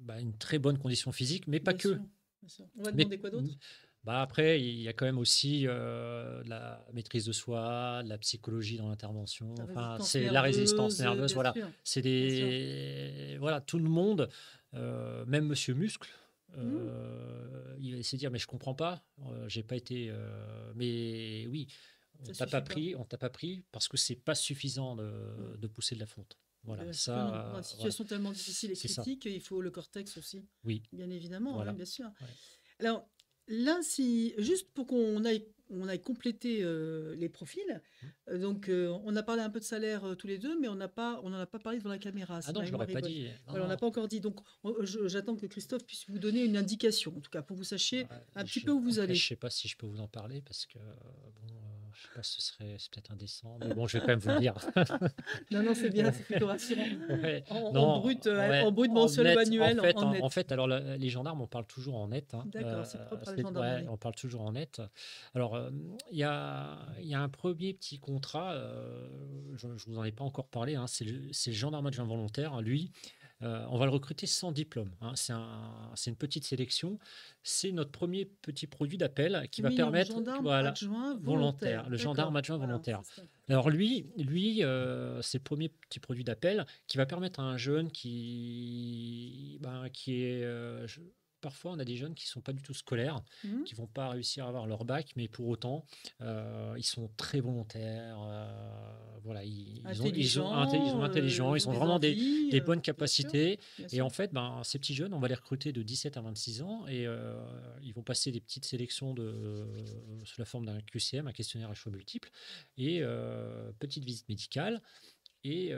bah, une très bonne condition physique, mais pas bien que. sûr, bien sûr. On va Mais demander quoi d'autre? bah, après, il y a quand même aussi de la maîtrise de soi, de la psychologie dans l'intervention. La Enfin, résistance c'est la résistance nerveuse, nerveuse. bien Voilà, sûr, c'est bien sûr. voilà, tout le monde, même Monsieur Muscle. Hmm, Il va essayer de dire mais je comprends pas, j'ai pas été, mais oui, ça suffit pas. on t'a pas pris parce que c'est pas suffisant Hmm. de pousser de la fonte. Voilà, Bien sûr que non. Dans ça, une voilà, situation tellement difficile et c'est ça. critique, il faut le cortex aussi, Oui, bien évidemment, hein, voilà. bien sûr. Ouais. Alors là, si juste pour qu'on aille compléter les profils, Mmh. donc on a parlé un peu de salaire tous les deux, mais on n'en a pas parlé devant la caméra, Ah si non, ma je mémoire l'aurais est pas bonne. dit. Non, Voilà, on n'a non. pas encore dit. Donc j'attends que Christophe puisse vous donner une indication, en tout cas, pour que vous sachiez un petit peu où vous Après, allez. je sais pas si je peux vous en parler parce que bon, je sais pas, c'est peut-être indécent, mais bon, je vais quand même vous le dire. Non, non, c'est bien, c'est plutôt rassurant. Ouais, En non, brut, ouais, en brut en mensuel ou net, annuel, en en net. fait, alors les gendarmes, on parle toujours en net, hein, D'accord, c'est propre à la ouais, gendarmerie. on parle toujours en net. Alors, il y a un premier petit contrat, je vous en ai pas encore parlé, hein, c'est le gendarme adjoint volontaire. Lui, on va le recruter sans diplôme, hein. C'est une petite sélection. C'est notre premier petit produit d'appel qui va Oui, en permettre, gendarme voilà, adjoint volontaire, volontaire. le gendarme D'accord, adjoint voilà, volontaire. c'est ça. Alors c'est le premier petit produit d'appel qui va permettre à un jeune qui, ben, qui est... parfois, on a des jeunes qui sont pas du tout scolaires, Mhm. qui vont pas réussir à avoir leur bac, mais pour autant, ils sont très volontaires. Voilà, ils sont Intelligent, intelligents, ils ils ont ont des vraiment envies, des bonnes bien sûr, capacités. bien Et sûr. en fait, ben, ces petits jeunes, on va les recruter de 17 à 26 ans et ils vont passer des petites sélections sous la forme d'un QCM, un questionnaire à choix multiples, et petite visite médicale. Et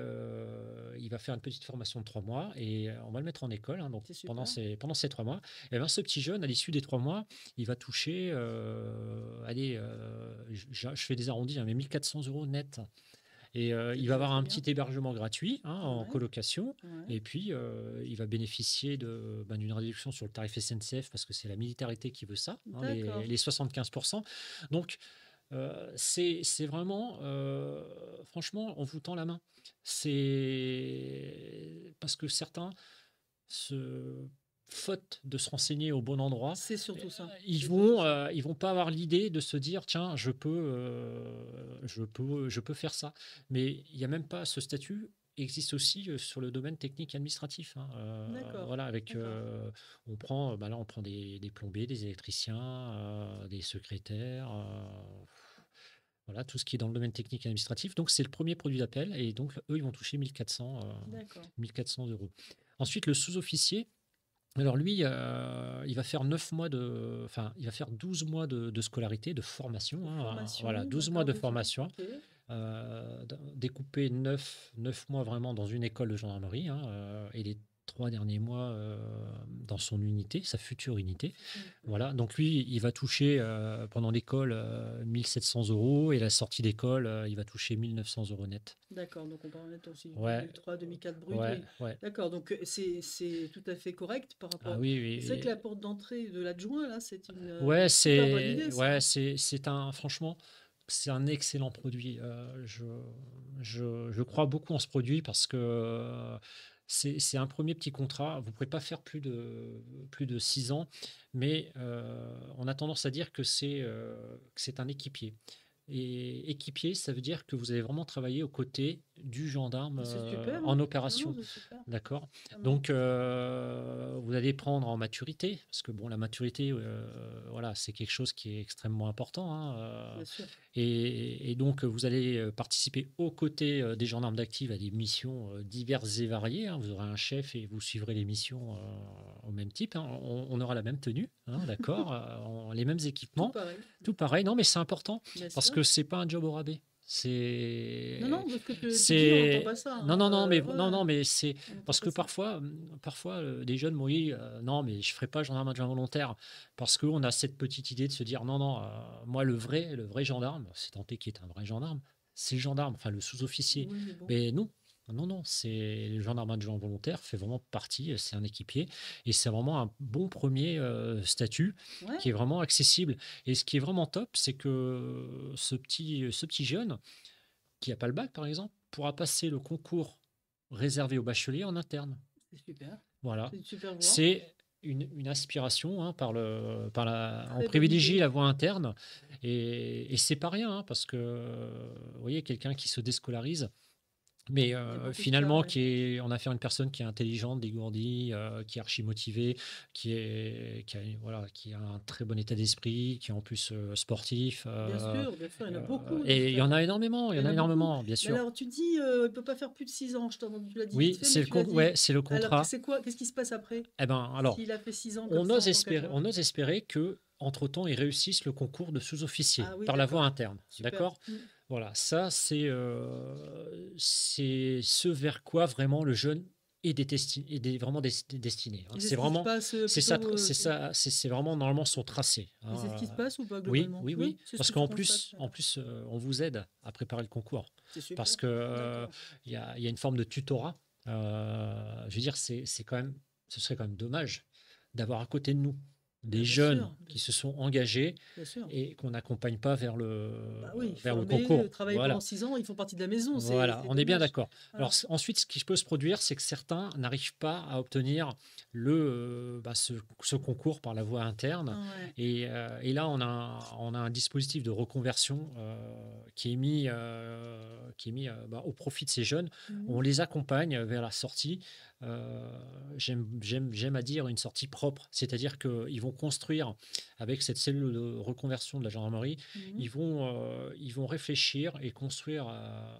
il va faire une petite formation de 3 mois et on va le mettre en école, hein. Donc C'est super. pendant ces 3 mois, et ben, ce petit jeune, à l'issue des 3 mois, il va toucher, allez, je fais des arrondis, hein, mais 1 400 € net. Et C'est il va déjà avoir très un bien. petit hébergement gratuit, hein, en Ouais, colocation. ouais. Et puis, il va bénéficier ben, d'une réduction sur le tarif SNCF parce que c'est la militarisation qui veut ça, hein, D'accord. les 75%. Donc, c'est vraiment, franchement, on vous tend la main. C'est parce que certains se faute de se renseigner au bon endroit, C'est surtout ça. ils C'est surtout vont, ça. ils vont pas avoir l'idée de se dire: «Tiens, je peux faire ça». Mais il y a même pas ce statut existe aussi, sur le domaine technique et administratif, hein, D'accord. voilà avec, D'accord. on prend, bah, là, on prend des plombiers, des électriciens, des secrétaires, voilà, tout ce qui est dans le domaine technique et administratif. Donc c'est le premier produit d'appel et donc eux, ils vont toucher D'accord. 1 400 €. Ensuite, le sous-officier, alors lui, il va faire 9 mois enfin, il va faire 12 mois de scolarité, de formation, De hein, voilà, formation, 12 mois d'accord, de 12 mois. formation, Ok. découpé 9 mois vraiment dans une école de gendarmerie, hein, et les 3 derniers mois dans son unité, sa future unité. Futur unité. Voilà, donc lui, il va toucher pendant l'école 700 € et la sortie d'école, il va toucher 1 900 € net. D'accord, donc on parle net aussi Ouais, 2003, 2004 brut, ouais, oui. ouais. D'accord, donc c'est tout à fait correct par Ah rapport. oui, Et c'est vrai que oui. la porte d'entrée de l'adjoint, là, c'est une Ouais, super bonne idée, ça, ouais, hein. c'est un, franchement, c'est un excellent produit. Je crois beaucoup en ce produit parce que c'est un premier petit contrat. Vous pouvez pas faire plus de 6 ans, mais on a tendance à dire que c'est un équipier. Et équipier, ça veut dire que vous allez vraiment travailler aux côtés du gendarme C'est super, en hein. Non, non, opération. c'est super. D'accord? Vraiment, Donc, vous allez prendre en maturité, parce que bon, la maturité, voilà, c'est quelque chose qui est extrêmement important, hein, bien sûr. et donc, vous allez participer aux côtés des gendarmes d'active à des missions diverses et variées, hein. Vous aurez un chef et vous suivrez les missions au même type, hein. On aura la même tenue, hein, d'accord? Les mêmes Tout équipements, pareil, tout pareil. Non, mais c'est important bien parce sûr. que c'est pas un job au rabais. Non, C'est non, de ce que tu dis, on n'entend c'est pas ça, non, hein, non, non, mais ouais, non, ouais, non, mais c'est on n'entend parce pas que ça. parfois, des jeunes m'ont dit, «Non, mais je ferai pas gendarme adjoint volontaire», parce qu'on a cette petite idée de se dire: «Non, non, moi le vrai gendarme, c'est tant est qu'il est un vrai gendarme, c'est le gendarme, enfin le sous-officier». Oui, mais bon. Mais non, non, non, c'est le gendarme adjoint volontaire fait vraiment partie, c'est un équipier et c'est vraiment un bon premier statut Ouais, qui est vraiment accessible et ce qui est vraiment top, c'est que ce petit jeune qui a pas le bac, par exemple, pourra passer le concours réservé aux bacheliers en interne. c'est super. Voilà. C'est une super voie. C'est une aspiration, hein, on Très bonne privilégie idée. la voie interne et c'est pas rien, hein, parce que, vous voyez, quelqu'un qui se déscolarise, mais Il y a beaucoup de cas, finalement, ouais. on a affaire à une personne qui est intelligente, dégourdie, qui est archi motivée, qui a un très bon état d'esprit, qui est en plus sportif. Bien sûr, il y en a beaucoup dans ce Et il y en cas-là. a énormément, il Il y y en en a a beaucoup. énormément, bien Mais sûr. alors, tu dis, il peut pas faire plus de 6 ans. Je t'ai entendu, tu l'as dit vite Oui, fait, mais tu l'as dit. ouais, c'est le Alors, contrat. c'est quoi? Qu'est-ce qui se passe après? Eh ben, alors, S'il a fait 6 ans comme ça en tant qu'adjoint? on ose espérer que, entre-temps, ils réussissent le concours de sous-officier Ah oui, par la voie d'accord. interne. Super. D'accord? Voilà, ça, c'est ce vers quoi vraiment le jeune est vraiment destiné, hein. Et c'est C'est ce qui se vraiment, passe, c'est ça, plutôt, c'est vraiment normalement son tracé, et c'est ce hein. qui se passe ou pas Oui, globalement? oui, Oui, oui, c'est ce parce que tu qu'en constates, plus, on vous aide à préparer le concours, c'est super. parce que D'accord. il y a une forme de tutorat. Je veux dire, c'est quand même, ce serait quand même dommage d'avoir à côté de nous Bah, des jeunes bien qui se sont engagés sûr. et qu'on n'accompagne pas vers Bah oui, le former, concours. travailler pendant Voilà. 6 ans, ils font partie de la maison, Voilà, c'est on est bien dommage. d'accord. Alors Voilà. ensuite, ce qui peut se produire, c'est que certains n'arrivent pas à obtenir ce concours par la voie interne. Ouais, Et là, on a un dispositif de reconversion qui est mis au profit de ces jeunes. mmh On les accompagne vers la sortie. euh, j'aime à dire une sortie propre, c'est-à-dire qu'ils vont construire avec cette cellule de reconversion de la gendarmerie, mh. ils vont réfléchir et construire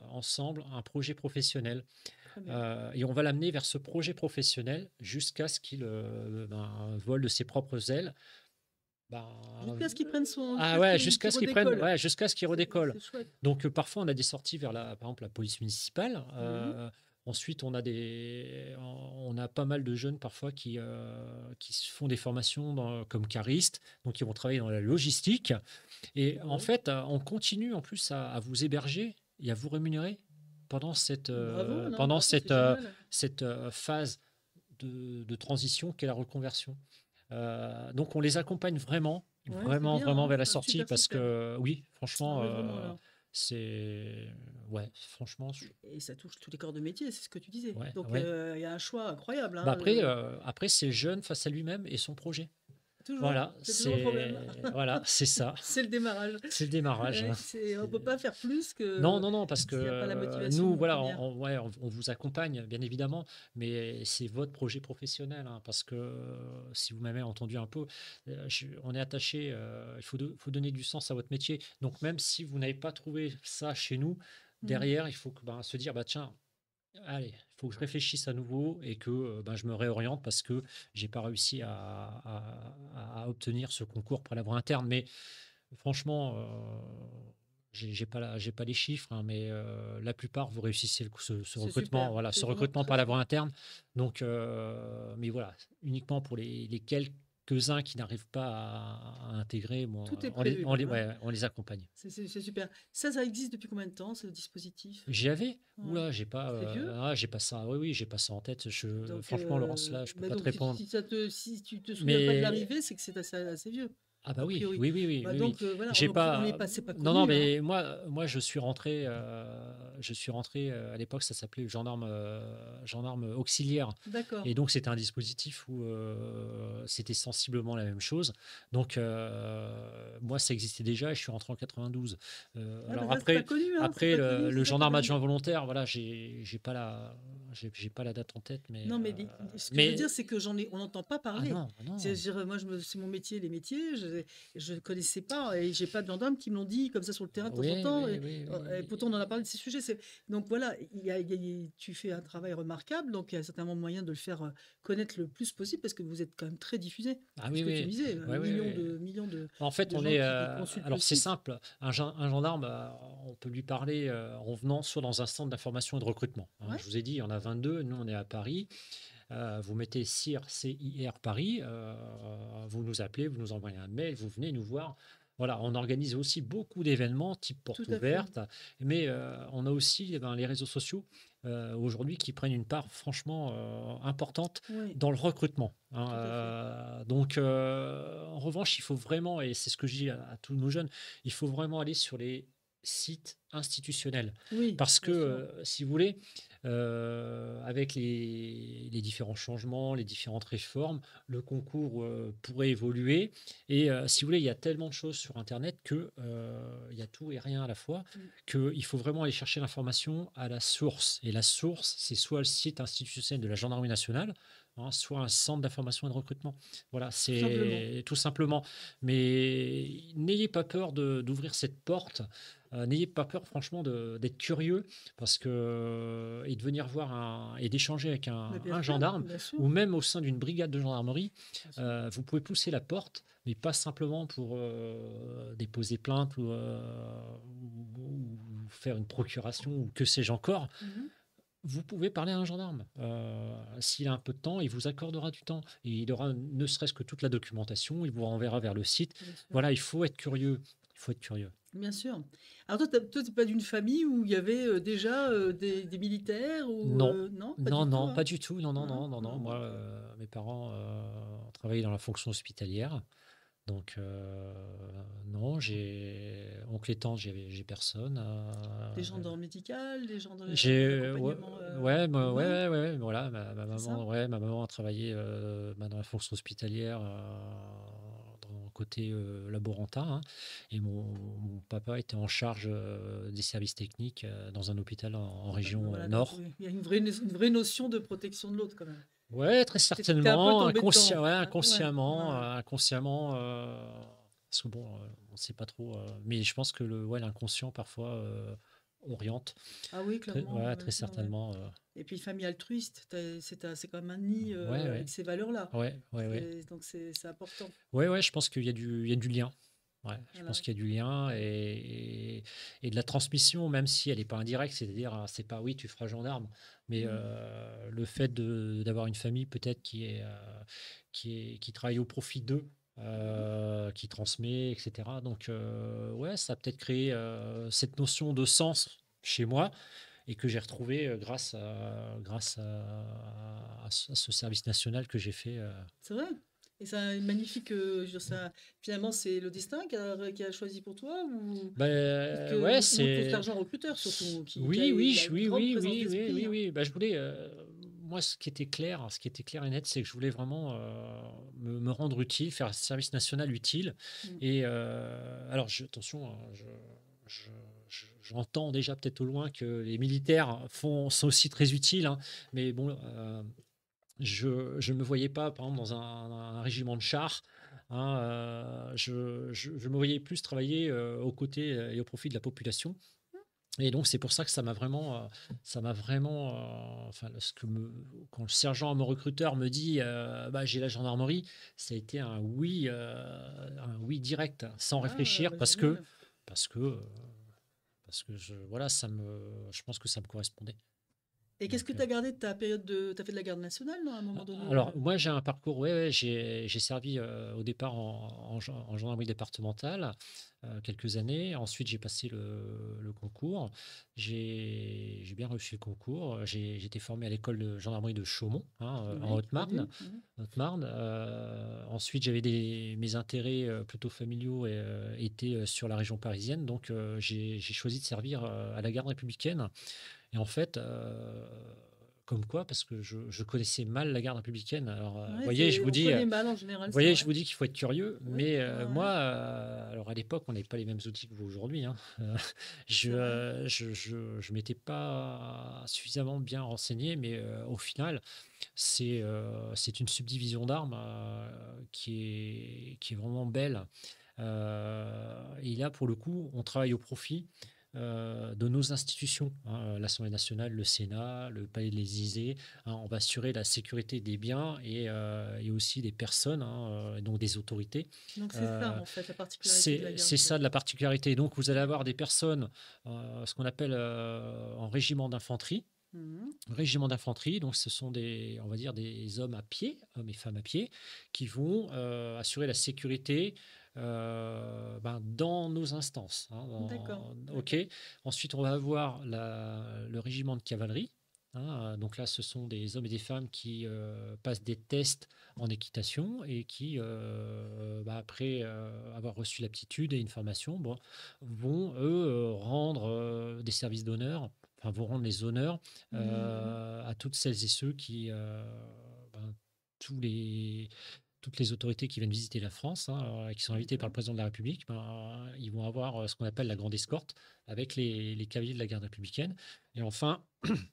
ensemble un projet professionnel. Très bien. Et on va l'amener vers ce projet professionnel jusqu'à ce qu'il vole de ses propres ailes. Ben, Jusqu'à ce qu'ils prennent son ah jusqu'à ce ouais, qu'il jusqu'à ce qu'il prenne, redécolle. ouais, jusqu'à ce qu'il redécolle. C'est chouette. Donc parfois on a des sorties vers par exemple la police municipale. Mmh. Ensuite on a pas mal de jeunes parfois qui se font des formations comme caristes, donc ils vont travailler dans la logistique. Et en Bravo. fait, on continue en plus à vous héberger et à vous rémunérer pendant cette, Bravo, euh, non, pendant bravo, cette, c'est euh, génial. cette phase de transition qu'est la reconversion. Donc on les accompagne vraiment, Ouais, c'est vraiment, bien, vraiment hein, vers la c'est un sortie super parce système. que oui, Ah franchement, oui, vraiment alors. c'est ouais, franchement, Et ça touche tous les corps de métier, c'est ce que tu disais. ouais, Donc ouais. il y a un choix incroyable, Bah hein, après c'est jeune face à lui-même et son projet. toujours, Voilà, c'est toujours le problème. c'est ça, C'est le démarrage. c'est le démarrage, Ouais, hein. on peut pas faire plus Non, que non, non, parce que s'il y a pas la motivation, nous, voilà, première. ouais, on vous accompagne, bien évidemment, mais c'est votre projet professionnel, hein, parce que si vous m'avez entendu un peu, on est attaché, il faut donner du sens à votre métier. Donc, même si vous n'avez pas trouvé ça chez nous, Mmh. derrière, il faut se dire, bah, tiens, allez, il faut que je réfléchisse à nouveau et que je me réoriente parce que j'ai pas réussi à obtenir ce concours pour la voie interne. Mais franchement, j'ai pas les chiffres, hein, mais la plupart, vous réussez ce C'est recrutement, super, voilà, c'est ce vraiment recrutement très par la voie chouette. interne. Donc, mais voilà, uniquement pour les quelques-uns qui n'arrivent pas à intégrer, bon, Tout est prévu, hein. ouais, on les accompagne. C'est super. Ça existe depuis combien de temps, ce dispositif? J'y avais? Ouais. Oula, C'est vieux? j'ai pas ça. Oui, oui, j'ai pas ça en tête. Donc, Franchement, Laurence, là, je peux pas te donc répondre. si tu te souviens pas de Mais l'arrivée, c'est que c'est assez vieux, ah bah a oui, priori. oui, oui, oui, Bah, oui, oui. donc, voilà, J'ai on n'est pas. pas c'est pas Non, non, connu, hein. mais moi, je suis rentré à l'époque, ça s'appelait gendarme auxiliaire. D'accord. Et donc, c'était un dispositif où c'était sensiblement la même chose. Donc, moi, ça existait déjà et je suis rentré en 92. Ah, bah, Alors ça, c'est pas après, connu, hein, c'est après pas connu, c'est le ça qui est gendarme dingue. adjoint volontaire, voilà, j'ai pas la date en tête, Non, mais ce que je veux mais dire, c'est que on n'entend pas ah parler. non, ah non. C'est-à-dire, moi, c'est mon métier, les métiers, je ne connaissais pas, et j'ai pas de gendarmes qui me l'ont dit comme ça sur le terrain de temps en Oui, temps, oui, oui, et pourtant on en a parlé de ces sujets. Donc voilà, tu fais un travail remarquable, donc il y a certainement moyen de le faire connaître le plus possible, parce que vous êtes quand même très diffusé. Ah C'est oui, ce que tu me oui, disais, ouais, ouais, ouais. millions En fait, de on gens est. qui consultent le Alors, c'est site. simple. Un gendarme, on peut lui parler en venant soit dans un centre d'information et de recrutement, hein. Ouais, Je vous ai dit, il y en a 22. Nous, on est à Paris. Vous mettez CIR, CIR Paris. Vous nous appelez, vous nous envoyez un mail, vous venez nous voir. Voilà, on organise aussi beaucoup d'événements type tout porte à fait. ouverte, mais on a aussi les réseaux sociaux aujourd'hui qui prennent une part franchement importante Oui, dans le recrutement, hein. tout à fait. Donc, en revanche, il faut vraiment, et c'est ce que je dis à tous nos jeunes, il faut vraiment aller sur les sites institutionnels. Oui, Parce que, bien sûr. si vous voulez, avec les différents changements, les différentes réformes, le concours pourrait évoluer. Et si vous voulez, il y a tellement de choses sur Internet que il y a tout et rien à la fois, Mm. qu'il faut vraiment aller chercher l'information à la source. Et la source, c'est soit le site institutionnel de la Gendarmerie nationale, hein, soit un centre d'information et de recrutement. Voilà, Tout simplement. c'est tout simplement. Mais n'ayez pas peur d'ouvrir cette porte. N'ayez pas peur, franchement, d'être curieux, parce que et de venir voir et d'échanger avec Mais un gendarme, bien sûr, ou même au sein d'une brigade de gendarmerie. bien sûr. Vous pouvez pousser la porte, mais pas simplement pour déposer plainte ou faire une procuration ou que sais-je encore. Mhm. Vous pouvez parler à un gendarme. S'il a un peu de temps, il vous accordera du temps. Et il aura ne serait-ce que toute la documentation, il vous renverra vers le site. Bien sûr. Voilà, il faut être curieux. Il faut être curieux. Bien sûr. Alors toi, t'es pas d'une famille où il y avait déjà des militaires ou Non, non, pas non, du tout, non, hein? pas du tout. Non, non, Hein? non, non, non. Non. Moi, mes parents ont travaillé dans la fonction hospitalière. Donc, non, j'ai oncle et tante, j'ai personne. Des gens dans le médical, des gens dans Ouais, l'accompagnement ouais, ouais, humain, ouais, ouais, voilà, c'est ça? ma maman a travaillé dans la fonction hospitalière dans le côté laborantin, hein, et mon papa était en charge des services techniques dans un hôpital en Ah ben région voilà, donc nord. oui, il y a une vraie notion de protection de l'autre quand même. Ouais, très T'es un peu certainement, tombé dedans. ouais, Ah, ouais, inconsciemment, ouais. parce que bon, on ne sait pas trop, mais je pense que ouais, l'inconscient parfois oriente, Ah oui, clairement. ouais, Ouais, très ouais, ouais. certainement. Et puis famille altruiste, c'est quand même un nid Ouais, ouais, avec ces valeurs-là. ouais, ouais, ouais, Donc c'est important. ouais, ouais, je pense il y a du lien. Ouais, je pense Voilà. qu'il y a du lien et de la transmission, même si elle n'est pas indirecte, c'est-à-dire, c'est pas oui, tu feras gendarme, mais Mm. le fait d'avoir une famille peut-être qui travaille au profit d'eux, Mhm. qui transmet, etc. Donc, ouais, ça a peut-être créé cette notion de sens chez moi et que j'ai retrouvé grâce à ce service national que j'ai fait. C'est vrai. Et c'est un magnifique. Je veux dire, finalement, c'est le destin qui a choisi pour toi ou Ouais, ou ton c'est. sergent recruteur surtout Oui, il a une oui, grande oui, présence oui, oui, d'esprit, oui, hein. oui. Bah, je voulais, moi, ce qui était clair et net, c'est que je voulais vraiment me rendre utile, faire un service national utile. Mm. Et alors, attention, hein, j'entends déjà peut-être au loin que les militaires sont aussi très utiles, hein, mais bon, je ne me voyais pas, par exemple, dans un régiment de chars, hein. Je me voyais plus travailler aux côtés et au profit de la population. Et donc, c'est pour ça que enfin, quand le sergent, mon recruteur, me dit, bah, j'ai la gendarmerie, ça a été un oui direct, sans Ah, réfléchir, bah, génial. parce que, voilà, je pense que ça me correspondait. Et qu'est-ce que Donc, tu as gardé de ta période de. Tu as fait de la garde nationale, non, à un moment donné alors, moi, j'ai un parcours, ouais, ouais, j'ai servi au départ en gendarmerie départementale quelques années. Ensuite, j'ai passé le concours. J'ai bien reçu le concours. J'ai été formé à l'école de gendarmerie de Chaumont, hein, en Oui, Haute-Marne. connu. Mhm. Haute-Marne. Ensuite, j'avais mes intérêts plutôt familiaux étaient sur la région parisienne. Donc, j'ai choisi de servir à la garde républicaine. Et en fait, comme quoi, parce que je connaissais mal la garde républicaine. Alors, vous Ouais, voyez, je vous on dis, connaît mal en général, c'est voyez, je vrai. vous dis qu'il faut être curieux, Oui, mais ouais, ouais, moi, alors à l'époque, on n'avait pas les mêmes outils que vous aujourd'hui, hein. c'est vrai. Je m'étais pas suffisamment bien renseigné, mais au final, c'est une subdivision d'armes qui est vraiment belle. Et là, pour le coup, on travaille au profit de nos institutions, hein, l'Assemblée nationale, le Sénat, le Palais de l'Élysée. Hein, on va assurer la sécurité des biens et aussi des personnes, hein, et donc des autorités. Donc c'est ça, Euh, en fait, la particularité de la c'est garde. ça de la particularité. Donc, vous allez avoir des personnes, ce qu'on appelle en régiment d'infanterie. Mhm. Régiment d'infanterie, donc ce sont des, on va dire, des hommes à pied, hommes et femmes à pied, qui vont assurer la sécurité dans nos instances, hein, D'accord, OK. d'accord. Ensuite, on va avoir le régiment de cavalerie. Hein, donc là, ce sont des hommes et des femmes qui passent des tests en équitation et qui, après avoir reçu l'aptitude et une formation, bon, vont, eux, rendre des services d'honneur, enfin, vont rendre les honneurs Mhm. à toutes celles et ceux qui, ben, tous les, toutes les autorités qui viennent visiter la France, hein, qui sont invitées par le D'accord. président de la République, ils vont avoir ce qu'on appelle la grande escorte avec les cavaliers de la garde républicaine. Et enfin,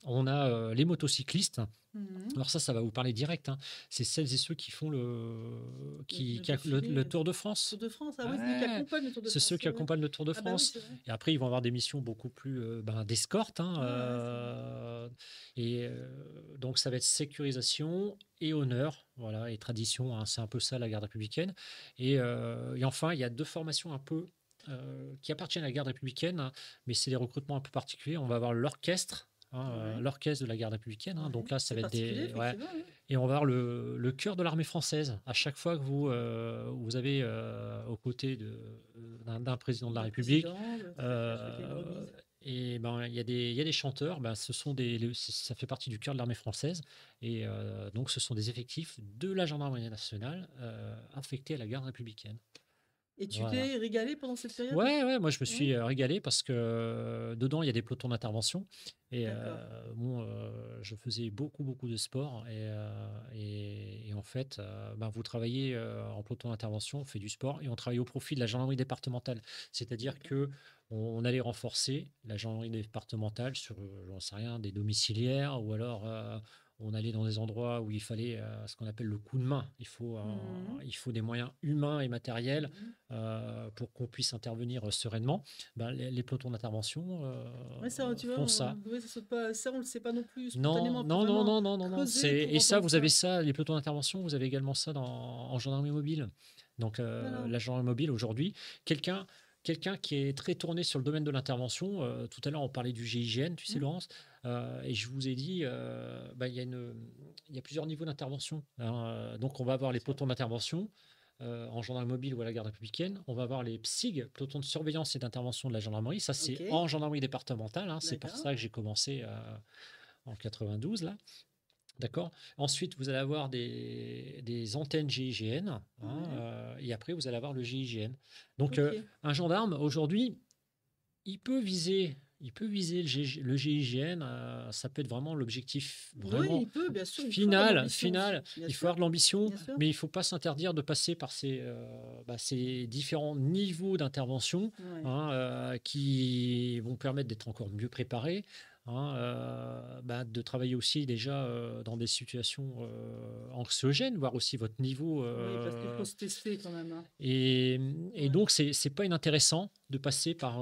on a les motocyclistes. Mhm. Alors ça va vous parler direct, hein. C'est celles et ceux qui font Le le défilé, Tour de Tour France. de France. Ah oui, c'est lui qui Ouais, accompagne le Tour de c'est ceux France. qui Ouais, ouais. accompagnent le Tour de Ah bah oui, France. c'est vrai. Et après, ils vont avoir des missions beaucoup plus d'escorte, hein, Ouais, ouais, c'est vrai. et donc, ça va être sécurisation et honneur, voilà, et tradition, hein, c'est un peu ça la garde républicaine. Et enfin, il y a deux formations un peu qui appartiennent à la garde républicaine, hein, mais c'est des recrutements un peu particuliers. On va avoir l'orchestre. Hein, Ouais, l'orchestre de la garde républicaine, hein. ouais. Donc là, ça C'est va être particulier, des, ouais, effectivement. Ouais. et on va avoir le chœur de l'armée française. À chaque fois que vous avez aux côtés d'un président de la D'un République, président, tout à fait, à chaque une euh, remise. et ben il y a des chanteurs. Ben, ce sont ça fait partie du chœur de l'armée française. Et donc ce sont des effectifs de la gendarmerie nationale affectés à la garde républicaine. Et tu Voilà. t'es régalé pendant cette période? Ouais, ouais, moi je me Oui, suis régalé parce que dedans il y a des pelotons d'intervention et d'accord. bon, je faisais beaucoup de sport et en fait, vous travaillez en peloton d'intervention, on fait du sport et on travaille au profit de la gendarmerie départementale. C'est-à-dire D'accord. que on allait renforcer la gendarmerie départementale sur, j'en sais rien, des domiciliaires ou alors on allait dans des endroits où il fallait ce qu'on appelle le coup de main. Mhm. Il faut des moyens humains et matériels Mhm. pour qu'on puisse intervenir sereinement. Ben, les pelotons d'intervention Ouais, ça, tu vois, font ça. ouais, ça saute pas, ça, on le sait pas non plus Non, spontanément. Il faut non, non, vraiment non, non, non, non. creuser pour Et ça, entendre vous avez ça. ça, les pelotons d'intervention, vous avez également ça en gendarmerie mobile. Donc, Alors, la gendarmerie mobile, aujourd'hui, quelqu'un quelqu'un qui est très tourné sur le domaine de l'intervention. Tout à l'heure, on parlait du GIGN, tu sais, hmm, Laurence, et je vous ai dit, il y a plusieurs niveaux d'intervention, hein. Donc, on va avoir bien les sûr. pelotons d'intervention en gendarmerie mobile ou à la garde républicaine. On va avoir les PSIG, pelotons de surveillance et d'intervention de la gendarmerie. Ça, Ok, c'est en gendarmerie départementale, hein. C'est par d'accord. ça que j'ai commencé en 92, là. D'accord. Ensuite, vous allez avoir des antennes GIGN, hein, Ouais, et après, vous allez avoir le GIGN. Donc, ok. un gendarme, aujourd'hui, il peut viser le GIGN. Ça peut être vraiment l'objectif Oui, vraiment il peut, bien sûr, il faut avoir de final. l'ambition Final. aussi. Bien Il faut sûr, avoir de l'ambition, bien sûr. mais il ne faut pas s'interdire de passer par ces différents niveaux d'intervention, Ouais. hein, qui vont permettre d'être encore mieux préparé, hein, de travailler aussi déjà dans des situations anxiogènes, voir aussi votre niveau. Oui, parce qu'il faut se tester quand même, hein. Et Ouais. donc, c'est pas inintéressant de passer par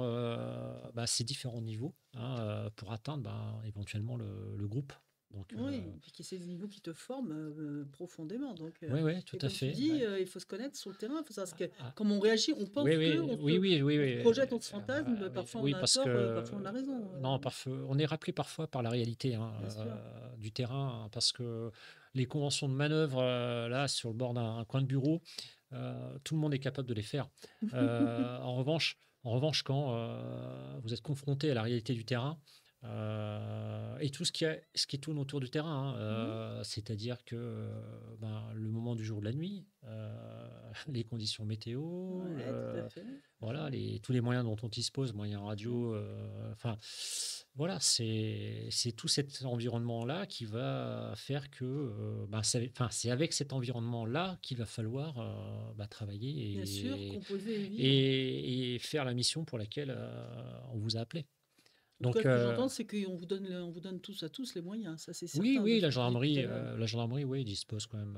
ces différents niveaux, hein, pour atteindre éventuellement le groupe. Donc, Oui, et puis qu'il y ait ces niveaux qui te forment profondément. Donc, ouais, ouais, tout et à comme tu fait. dis, Ouais. il faut se connaître sur le terrain. Il faut savoir Ah, comment on réagit. On oui, pense que, oui, oui, oui, oui, on se oui, projette, on se fantasme. oui, Parfois on oui, a parce tort, que parfois on a raison. non, parfois, on est rappelé parfois par la réalité, hein, Bien sûr. du terrain, hein, parce que les conventions de manœuvre là sur le bord d'un coin de bureau, tout le monde est capable de les faire. En revanche, quand vous êtes confronté à la réalité du terrain, Et tout ce qui tourne autour du terrain, hein, Mmh. c'est-à-dire que ben, le moment du jour, de la nuit, les conditions météo, Ouais, tout à fait. voilà, tous les moyens dont on dispose, moyens Mmh. radio, enfin, voilà, c'est tout cet environnement-là qui va faire que ben, enfin, c'est avec cet environnement-là qu'il va falloir bah, Bien sûr, travailler composer et vivre. et faire la mission pour laquelle on vous a appelé. En tout cas, Donc, ce que j'entends, c'est on vous donne tous à tous les moyens, ça c'est oui, certain, de oui, ce que tu dis tout à l'heure. la gendarmerie, oui, dispose quand même.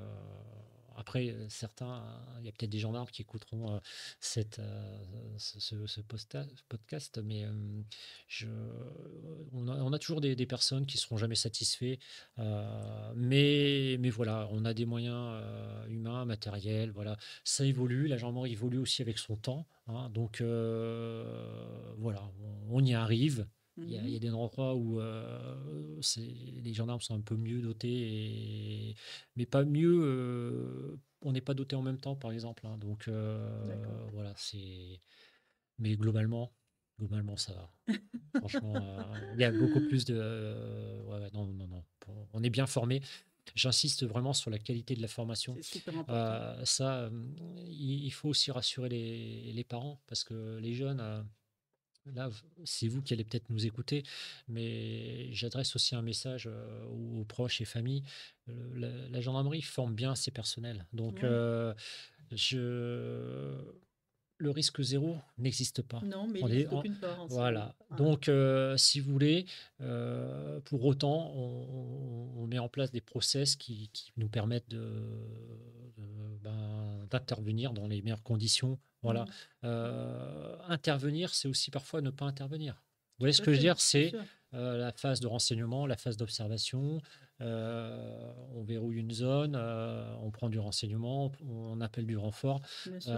Après, certains, il y a peut-être des gendarmes qui écouteront ce podcast, mais je, on a toujours des personnes qui seront jamais satisfaits. Mais voilà, on a des moyens humains, matériels, voilà, ça évolue. La gendarmerie évolue aussi avec son temps, hein, donc voilà, on y arrive. Il y Mmh. a des endroits où les gendarmes sont un peu mieux dotés, mais pas mieux. On n'est pas doté en même temps, par exemple, hein. Donc D'accord. voilà, c'est. Mais globalement, ça va. Franchement, il y a beaucoup plus de. Ouais, ouais, non, non, non. On est bien formé. J'insiste vraiment sur la qualité de la formation. C'est super important. Ça, il faut aussi rassurer les parents parce que les jeunes. Là, c'est vous qui allez peut-être nous écouter, mais j'adresse aussi un message aux proches et familles. La gendarmerie forme bien ses personnels. Donc, Ouais. je, le risque zéro n'existe pas. Non, mais il On est, existe aucune part, hein, c'est vrai. voilà. Ouais. Donc, si vous voulez, pour autant, on met en place des process qui nous permettent d'intervenir dans les meilleures conditions. Voilà. Mmh. Intervenir, c'est aussi parfois ne pas intervenir. Vous voyez ce Tout à que je veux fait, dire? bien C'est sûr, la phase de renseignement, la phase d'observation. On verrouille une zone, on prend du renseignement, on appelle du renfort. bien sûr.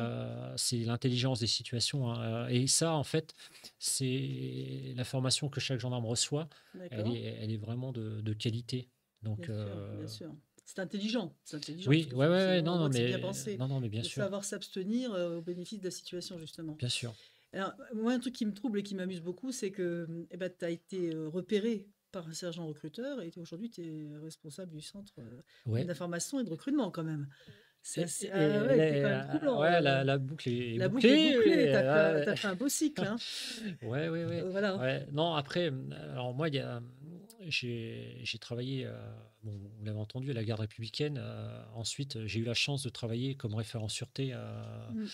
C'est l'intelligence des situations, hein, et ça, en fait, c'est la formation que chaque gendarme reçoit, D'accord. elle est vraiment de qualité. Bien Donc, sûr, bien sûr. C'est intelligent ce oui, que ouais, tu ouais, dis, ouais, on non, non, voit que c'est bien mais, pensé, non, non, mais bien de sûr, savoir s'abstenir, au bénéfice de la situation justement. bien sûr. Alors, moi un truc qui me trouble et qui m'amuse beaucoup, c'est que, eh ben, tu as été, repéré par un sergent recruteur et aujourd'hui tu es responsable du centre, Ouais. d'information et de recrutement quand même. C'est assez ah Et ouais, c'est quand même troublant, ouais, la boucle est la boucle est bouclée. bouclée, tu Ouais, fait un beau cycle, hein. ouais, ouais, ouais. Voilà. Ouais. Non, après, alors moi, j'ai travaillé, bon, vous l'avez entendu, à la garde républicaine. Ensuite, j'ai eu la chance de travailler comme référent sûreté. Mmh.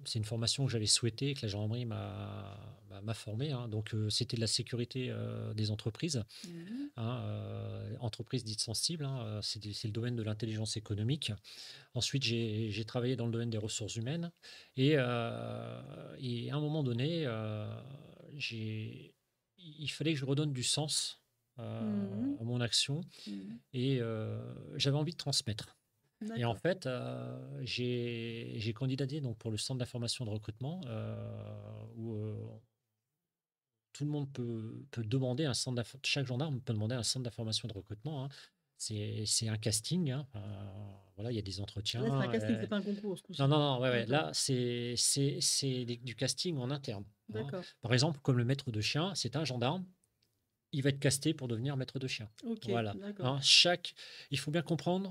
C'est une formation que j'avais souhaitée et que la gendarmerie m'a formé, hein. Donc, c'était de la sécurité des entreprises, Mmh. hein, entreprises dites sensibles, hein, c'est le domaine de l'intelligence économique. Ensuite, j'ai travaillé dans le domaine des ressources humaines et à un moment donné, il fallait que je redonne du sens Mmh. à mon action Mmh. et j'avais envie de transmettre. Et en D'accord. fait, j'ai candidaté donc pour le centre d'information de recrutement où tout le monde peut demander chaque gendarme peut demander un centre d'information de recrutement, hein. C'est un casting, hein, voilà, il y a des Là, c'est un entretiens. casting, c'est pas un concours ce Non, coup-ci? non, non, ouais, ouais, D'accord, là, c'est du casting en interne, hein. d'accord. Par exemple, comme le maître de chien, c'est un gendarme, il va être casté pour devenir maître de chien. OK, Voilà, d'accord. hein, il faut bien comprendre,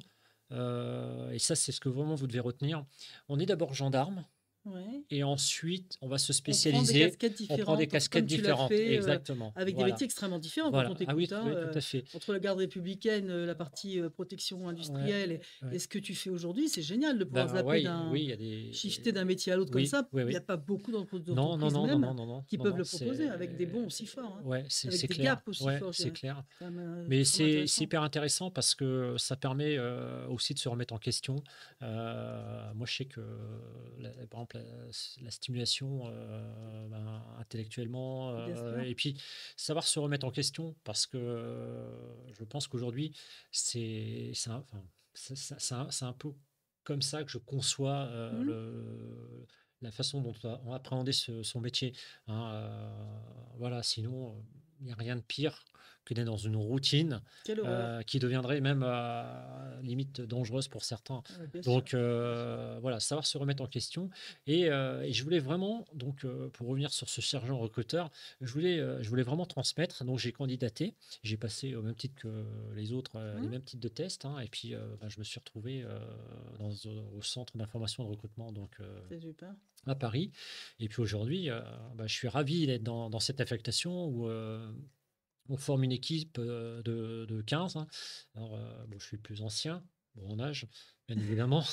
et ça, c'est ce que vraiment vous devez retenir. On est d'abord gendarme, Ouais. et ensuite, on va se On prend des spécialiser, casquettes on prend des différentes, casquettes comme tu l'as différentes. fait, Exactement. avec des Voilà. métiers extrêmement différents quand on Voilà. Ah oui, t'écoute, hein, oui, tout à fait. entre la garde républicaine, la partie, protection Ouais, industrielle et ouais. ce que tu fais aujourd'hui, c'est génial de pouvoir Ben zapper ouais, d'un oui, il y a shifter d'un métier à l'autre comme oui, ça. oui, Il y a oui. pas beaucoup Non, non, d'entreprises non, non, même non, non, non, qui non, peuvent non, le proposer avec des bons aussi forts, hein, ouais, avec c'est des clair. gaps aussi Ouais, forts, je c'est dirais. clair. C'est quand même, Mais extrêmement c'est intéressant. hyper intéressant parce que ça permet aussi de se remettre en question. Moi, je sais que, par exemple, la stimulation intellectuellement, Bien sûr. et puis savoir se remettre en question parce que je pense qu'aujourd'hui, enfin, c'est un peu comme ça que je conçois Mmh. la façon dont on va appréhender son métier, hein. Voilà, sinon. il n'y a rien de pire que d'être dans une routine Quelle horreur. qui deviendrait même limite dangereuse pour certains. Ah ouais, bien sûr. Donc voilà, savoir se remettre en question. Et je voulais vraiment, donc pour revenir sur ce sergent recruteur, je voulais vraiment transmettre. Donc j'ai candidaté, j'ai passé au même titre que les autres, les Mmh. mêmes types de tests, hein. Et puis je me suis retrouvé au centre d'information et de recrutement, donc C'est super. à Paris. Et puis aujourd'hui, je suis ravi d'être dans cette affectation où on forme une équipe de 15, hein. Alors, bon, je suis plus ancien, bon, en âge, bien évidemment.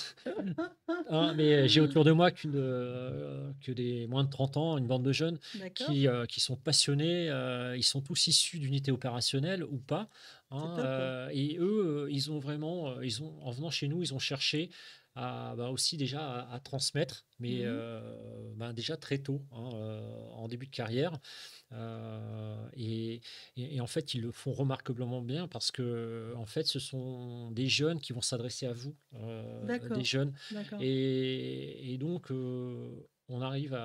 Hein, mais j'ai autour de moi que des moins de 30 ans, une bande de jeunes D'accord, qui sont passionnés. Ils sont tous issus d'unités opérationnelles ou pas, c'est hein. top. Et eux, ils ont vraiment, en venant chez nous, ils ont cherché aussi déjà à transmettre, mais Mmh. déjà très tôt, hein, en début de carrière. Et en fait, ils le font remarquablement bien parce que en fait, ce sont des jeunes qui vont s'adresser à vous, des D'accord, jeunes. d'accord. Et donc, on arrive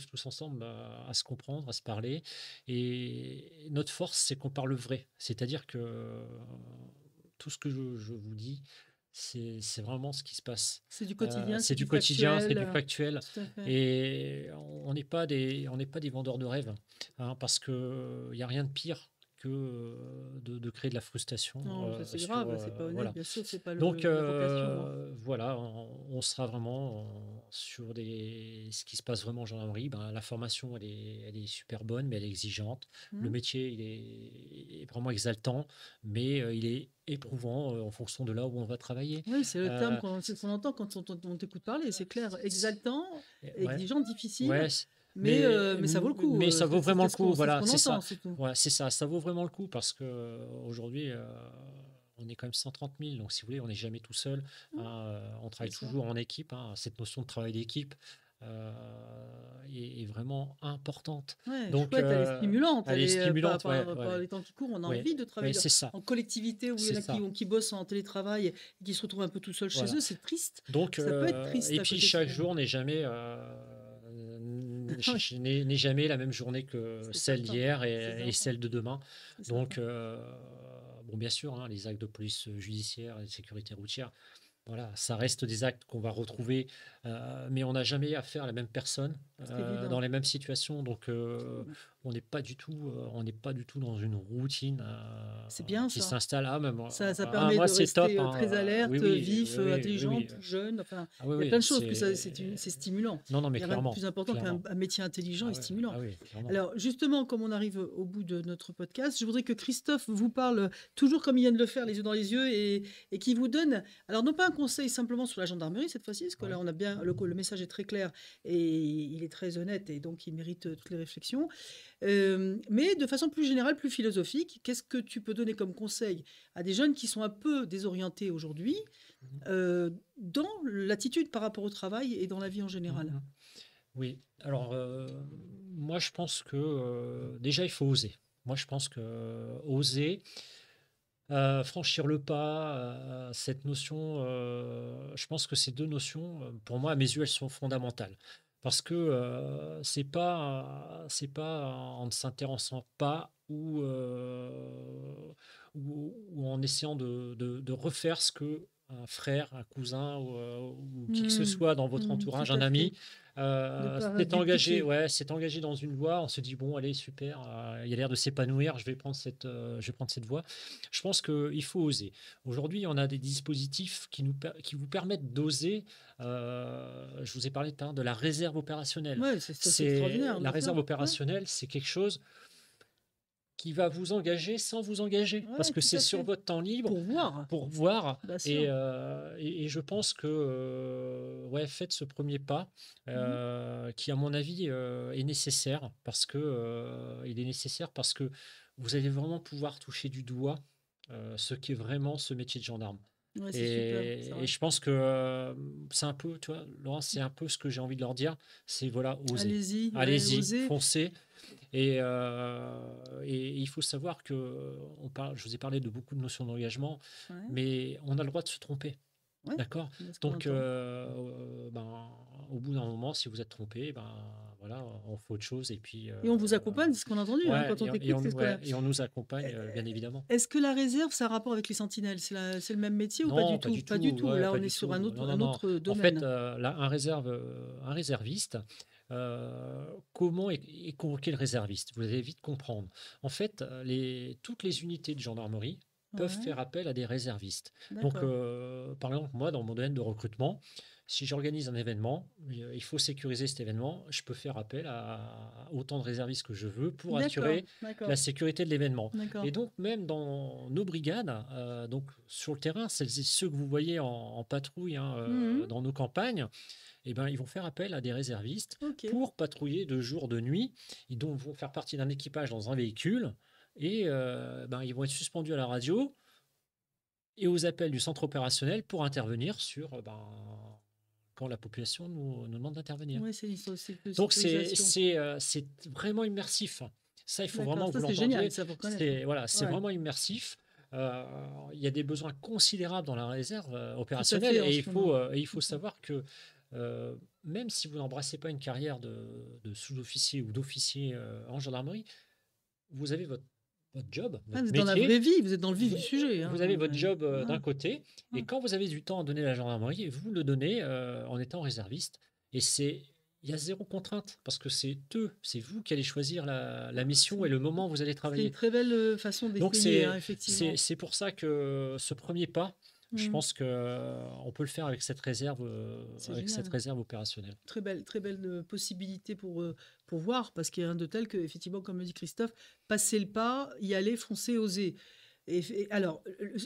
tous ensemble à se comprendre, à se parler. Et notre force, c'est qu'on parle vrai. C'est-à-dire que tout ce que je vous dis, c'est vraiment ce qui se passe. C'est du quotidien, C'est c'est du du quotidien, c'est factuel, du factuel. tout à fait. Et on n'est pas des vendeurs de rêves, hein, parce qu'il n'y a rien de pire que de créer de la frustration Non, ça c'est sur. grave, c'est pas honnête, Voilà. bien sûr, c'est pas Donc la vocation, hein. voilà, on sera vraiment sur ce qui se passe vraiment en gendarmerie. Ben, la formation, elle est super bonne, mais elle est exigeante. Le Mmh. métier, il est vraiment exaltant, mais il est éprouvant en fonction de là où on va travailler. Oui, c'est le terme Euh, qu'on c'est ce qu'on entend quand on t'écoute parler, c'est clair. Exaltant, ouais, exigeant, difficile, ouais, mais ça vaut le coup, mais ça vaut vraiment le coup. c'est ce Voilà, qu'on c'est entend, ça. c'est tout. Voilà, c'est ça. Ça vaut vraiment le coup parce que aujourd'hui, on est quand même 130 000. Donc, si vous voulez, on n'est jamais tout seul, Mmh, hein. On c'est travaille ça. toujours en équipe, hein. Cette notion de travail d'équipe euh, est vraiment importante. Ouais, Donc, chouette, elle est stimulante, elle elle est est, stimulante. Ouais, par ouais, les temps qui courent, on a ouais, envie de ouais, travailler c'est ça. en collectivité où il y C'est en a ça. qui bossent en télétravail et qui se retrouvent un peu tout seuls chez Voilà. eux, c'est triste. Donc, Ça peut être triste et à puis côté de chaque ça. jour Oui, n'est jamais la même journée que c'est celle certain, d'hier c'est et certain, celle de demain. c'est Donc, certain. bon, bien sûr, hein, les actes de police judiciaire et de sécurité routière, voilà, ça reste des actes qu'on va retrouver, mais on n'a jamais affaire à la même personne C'est dans évident, les mêmes situations. Donc, c'est évident. on n'est pas du tout dans une routine C'est bien qui ça. s'installe. Ah, même, Ça ah, permet moi, de c'est top, rester, hein. très Oui, alerte, oui, oui, vif, oui, oui, intelligent, oui. tout jeune, enfin, Ah oui, il y a oui, plein de choses que ça c'est c'est. stimulant. Non, non, Il mais y a rien de clairement, plus important qu'un clairement. métier intelligent et Ah ouais, stimulant. ah oui, clairement. Alors justement, comme on arrive au bout de notre podcast, je voudrais que Christophe vous parle toujours comme il vient de le faire, les yeux dans les yeux, et qui vous donne, alors non pas un conseil simplement sur la gendarmerie cette fois-ci, parce que là Ouais. on a bien, le message est très clair et il est très honnête et donc il mérite toutes les réflexions. Mais de façon plus générale, plus philosophique, qu'est-ce que tu peux donner comme conseil à des jeunes qui sont un peu désorientés aujourd'hui, Mhm, dans l'attitude par rapport au travail et dans la vie en général? mhm. Oui. Alors, moi, je pense que déjà, il faut oser. Moi, je pense que oser, franchir le pas, cette notion, je pense que ces deux notions, pour moi, à mes yeux, elles sont fondamentales. Parce que c'est pas en ne s'intéressant pas ou en essayant de refaire ce que un frère, un cousin ou qui que ce Mmh. soit dans votre Mmh, tout entourage, un à fait. ami, Ne pas s'est engagé, dupliquer. ouais, s'est engagé dans une voie. On se dit bon, allez, super, il a l'air de s'épanouir, je vais prendre cette voie. Je pense qu'il faut oser. Aujourd'hui, on a des dispositifs qui vous permettent d'oser. Je vous ai parlé tout à l'heure de la réserve opérationnelle. Ouais, c'est extraordinaire, La bien sûr. réserve Ouais, opérationnelle, c'est quelque chose qui va vous engager sans vous engager, parce ouais, que tout c'est à sur fait. votre temps libre Pour voir, pour voir. bien Et, sûr. je pense que ouais, faites ce premier pas Mmh. qui, à mon avis, est nécessaire parce que il est nécessaire parce que vous allez vraiment pouvoir toucher du doigt ce qui est vraiment ce métier de gendarme. Ouais, c'est super, c'est Et vrai. je pense que c'est un peu, tu vois, Laurent, c'est un peu ce que j'ai envie de leur dire, c'est voilà, osez. Allez-y, ouais, Allez-y, osez. foncez. Et il faut savoir que je vous ai parlé de beaucoup de notions d'engagement, Ouais. mais on a le droit de se tromper. Ouais, D'accord? c'est ce qu'on Donc, entend. ben, au bout d'un moment, si vous êtes trompé, ben, voilà, on fait autre chose et puis, Et on vous accompagne, c'est ce qu'on a entendu, hein, ouais quand on t'écoute, c'est ce qu'on ouais a. et on nous accompagne, bien évidemment. Est-ce que la réserve, ça a rapport avec les sentinelles? C'est le même métier ou pas du Non, pas tout? du Pas tout, du tout. ouais, Là, pas on est du sur tout. Non, non, un non. autre En fait, domaine. là, un réserviste, comment est convoqué le réserviste? Vous allez vite comprendre. En fait, toutes les unités de gendarmerie peuvent Ouais, faire appel à des réservistes. Donc, d'accord. par exemple, moi, dans mon domaine de recrutement, si j'organise un événement, il faut sécuriser cet événement, je peux faire appel à autant de réservistes que je veux pour D'accord, assurer la d'accord, sécurité de l'événement. Et d'accord. donc, même dans nos brigades, donc sur le terrain, celles et ceux que vous voyez en patrouille, hein, Mmh. dans nos campagnes, eh ben, ils vont faire appel à des réservistes OK. pour patrouiller de jour, de nuit. Vont faire partie d'un équipage dans un véhicule et ben, ils vont être suspendus à la radio et aux appels du centre opérationnel pour intervenir sur, ben, quand la population nous demande d'intervenir. Ouais, c'est une société de Donc sécurisation. c'est vraiment immersif. Ça, il faut D'accord, vraiment que ça vous c'est génial, l'entendiez. ça pour connaître. C'est voilà, c'est Ouais, vraiment immersif. Heu, il y a des besoins considérables dans la réserve, tout à opérationnelle fait en ce moment. et il faut Mmh. savoir que, même si vous n'embrassez pas une carrière de sous-officier ou d'officier, en gendarmerie, vous avez votre job, Ah, votre vous êtes dans la métier, vraie vie, vous êtes dans le vif vous du sujet, hein, vous avez votre job, d'un ouais, côté et ouais. quand vous avez du temps à donner à la gendarmerie, vous le donnez, en étant réserviste et il y a zéro contrainte parce que c'est vous qui allez choisir la Ah, mission et le moment où vous allez c'est une travailler. très belle, façon Donc d'essayer, hein, effectivement. c'est pour ça que ce premier pas, je Mmh. pense qu'on peut le faire C'est avec cette génial. réserve opérationnelle. Très belle, possibilité pour voir, parce qu'il y a rien de tel que, effectivement, comme le dit Christophe, passer le pas, y aller, foncer, oser. Et alors,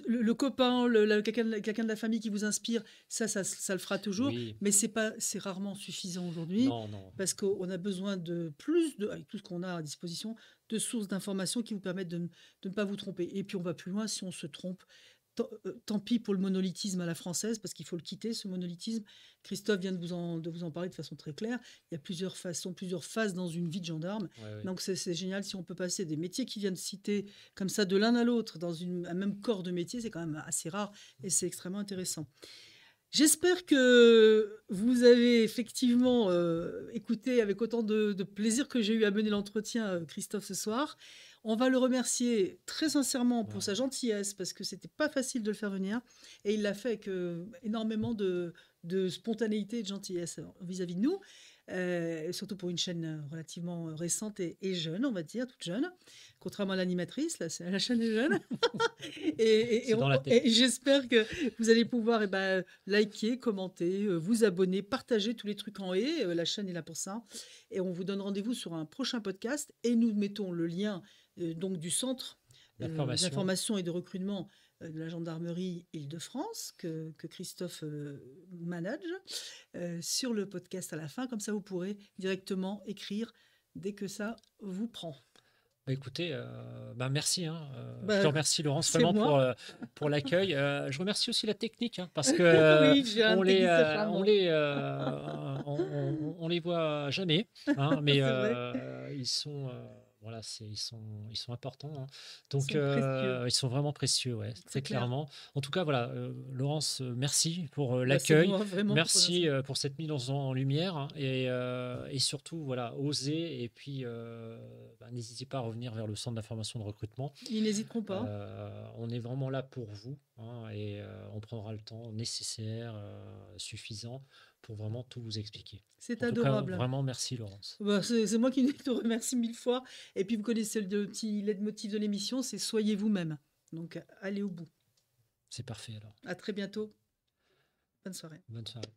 le copain, quelqu'un de la famille qui vous inspire, ça le fera toujours, Oui, mais c'est rarement suffisant aujourd'hui, non, non. parce qu'on a besoin avec tout ce qu'on a à disposition, de sources d'informations qui vous permettent de ne pas vous tromper. Et puis on va plus loin si on se trompe. Tant pis pour le monolithisme à la française, parce qu'il faut le quitter, ce monolithisme. Christophe vient de vous en parler de façon très claire. Il y a plusieurs façons, plusieurs phases dans une vie de gendarme. Ouais, ouais. Donc c'est génial si on peut passer des métiers qui viennent de citer comme ça de l'un à l'autre dans un même corps de métier, c'est quand même assez rare et c'est extrêmement intéressant. J'espère que vous avez effectivement écouté avec autant de plaisir que j'ai eu à mener l'entretien, Christophe, ce soir. On va le remercier très sincèrement pour Ouais. sa gentillesse, parce que c'était pas facile de le faire venir. Et il l'a fait avec énormément de spontanéité et de gentillesse vis-à-vis de nous. Surtout pour une chaîne relativement récente et jeune, on va dire, toute jeune. Contrairement à l'animatrice, là, la chaîne est jeune. C'est dans la tête. Et j'espère que vous allez pouvoir liker, commenter, vous abonner, partager tous les trucs en haut. La chaîne est là pour ça. Et on vous donne rendez-vous sur un prochain podcast. Et nous mettons le lien donc du centre L'information. d'information et de recrutement de la gendarmerie Île-de-France que Christophe manage sur le podcast à la fin. Comme ça, vous pourrez directement écrire dès que ça vous prend. Bah, écoutez, bah, merci, hein, je te Bah, remercie Laurence c'est vraiment moi. pour l'accueil. Je remercie aussi la technique, hein, parce que, Oui, j'ai un technicien charmant. on les voit jamais, hein, mais C'est vrai, ils sont, voilà, ils sont importants, hein. ils Donc sont précieux, ils sont vraiment précieux, ouais, c'est très clair. clairement. En tout cas, voilà, Laurence, merci pour, Bah, c'est l'accueil. moi vraiment qui te Merci, remercie. pour cette mise en lumière, hein, et surtout, voilà, oser et puis, bah, n'hésitez pas à revenir vers le centre d'information de recrutement. Ils n'hésiteront pas. On est vraiment là pour vous, hein, et on prendra le temps nécessaire, suffisant pour vraiment tout vous expliquer. C'est En tout cas, adorable. vraiment merci Laurence. Bah, c'est moi qui te remercie mille fois. Et puis, vous connaissez le petit leitmotiv de l'émission, c'est soyez vous-même. Donc, allez au bout. C'est parfait alors. À très bientôt. Bonne soirée. Bonne soirée.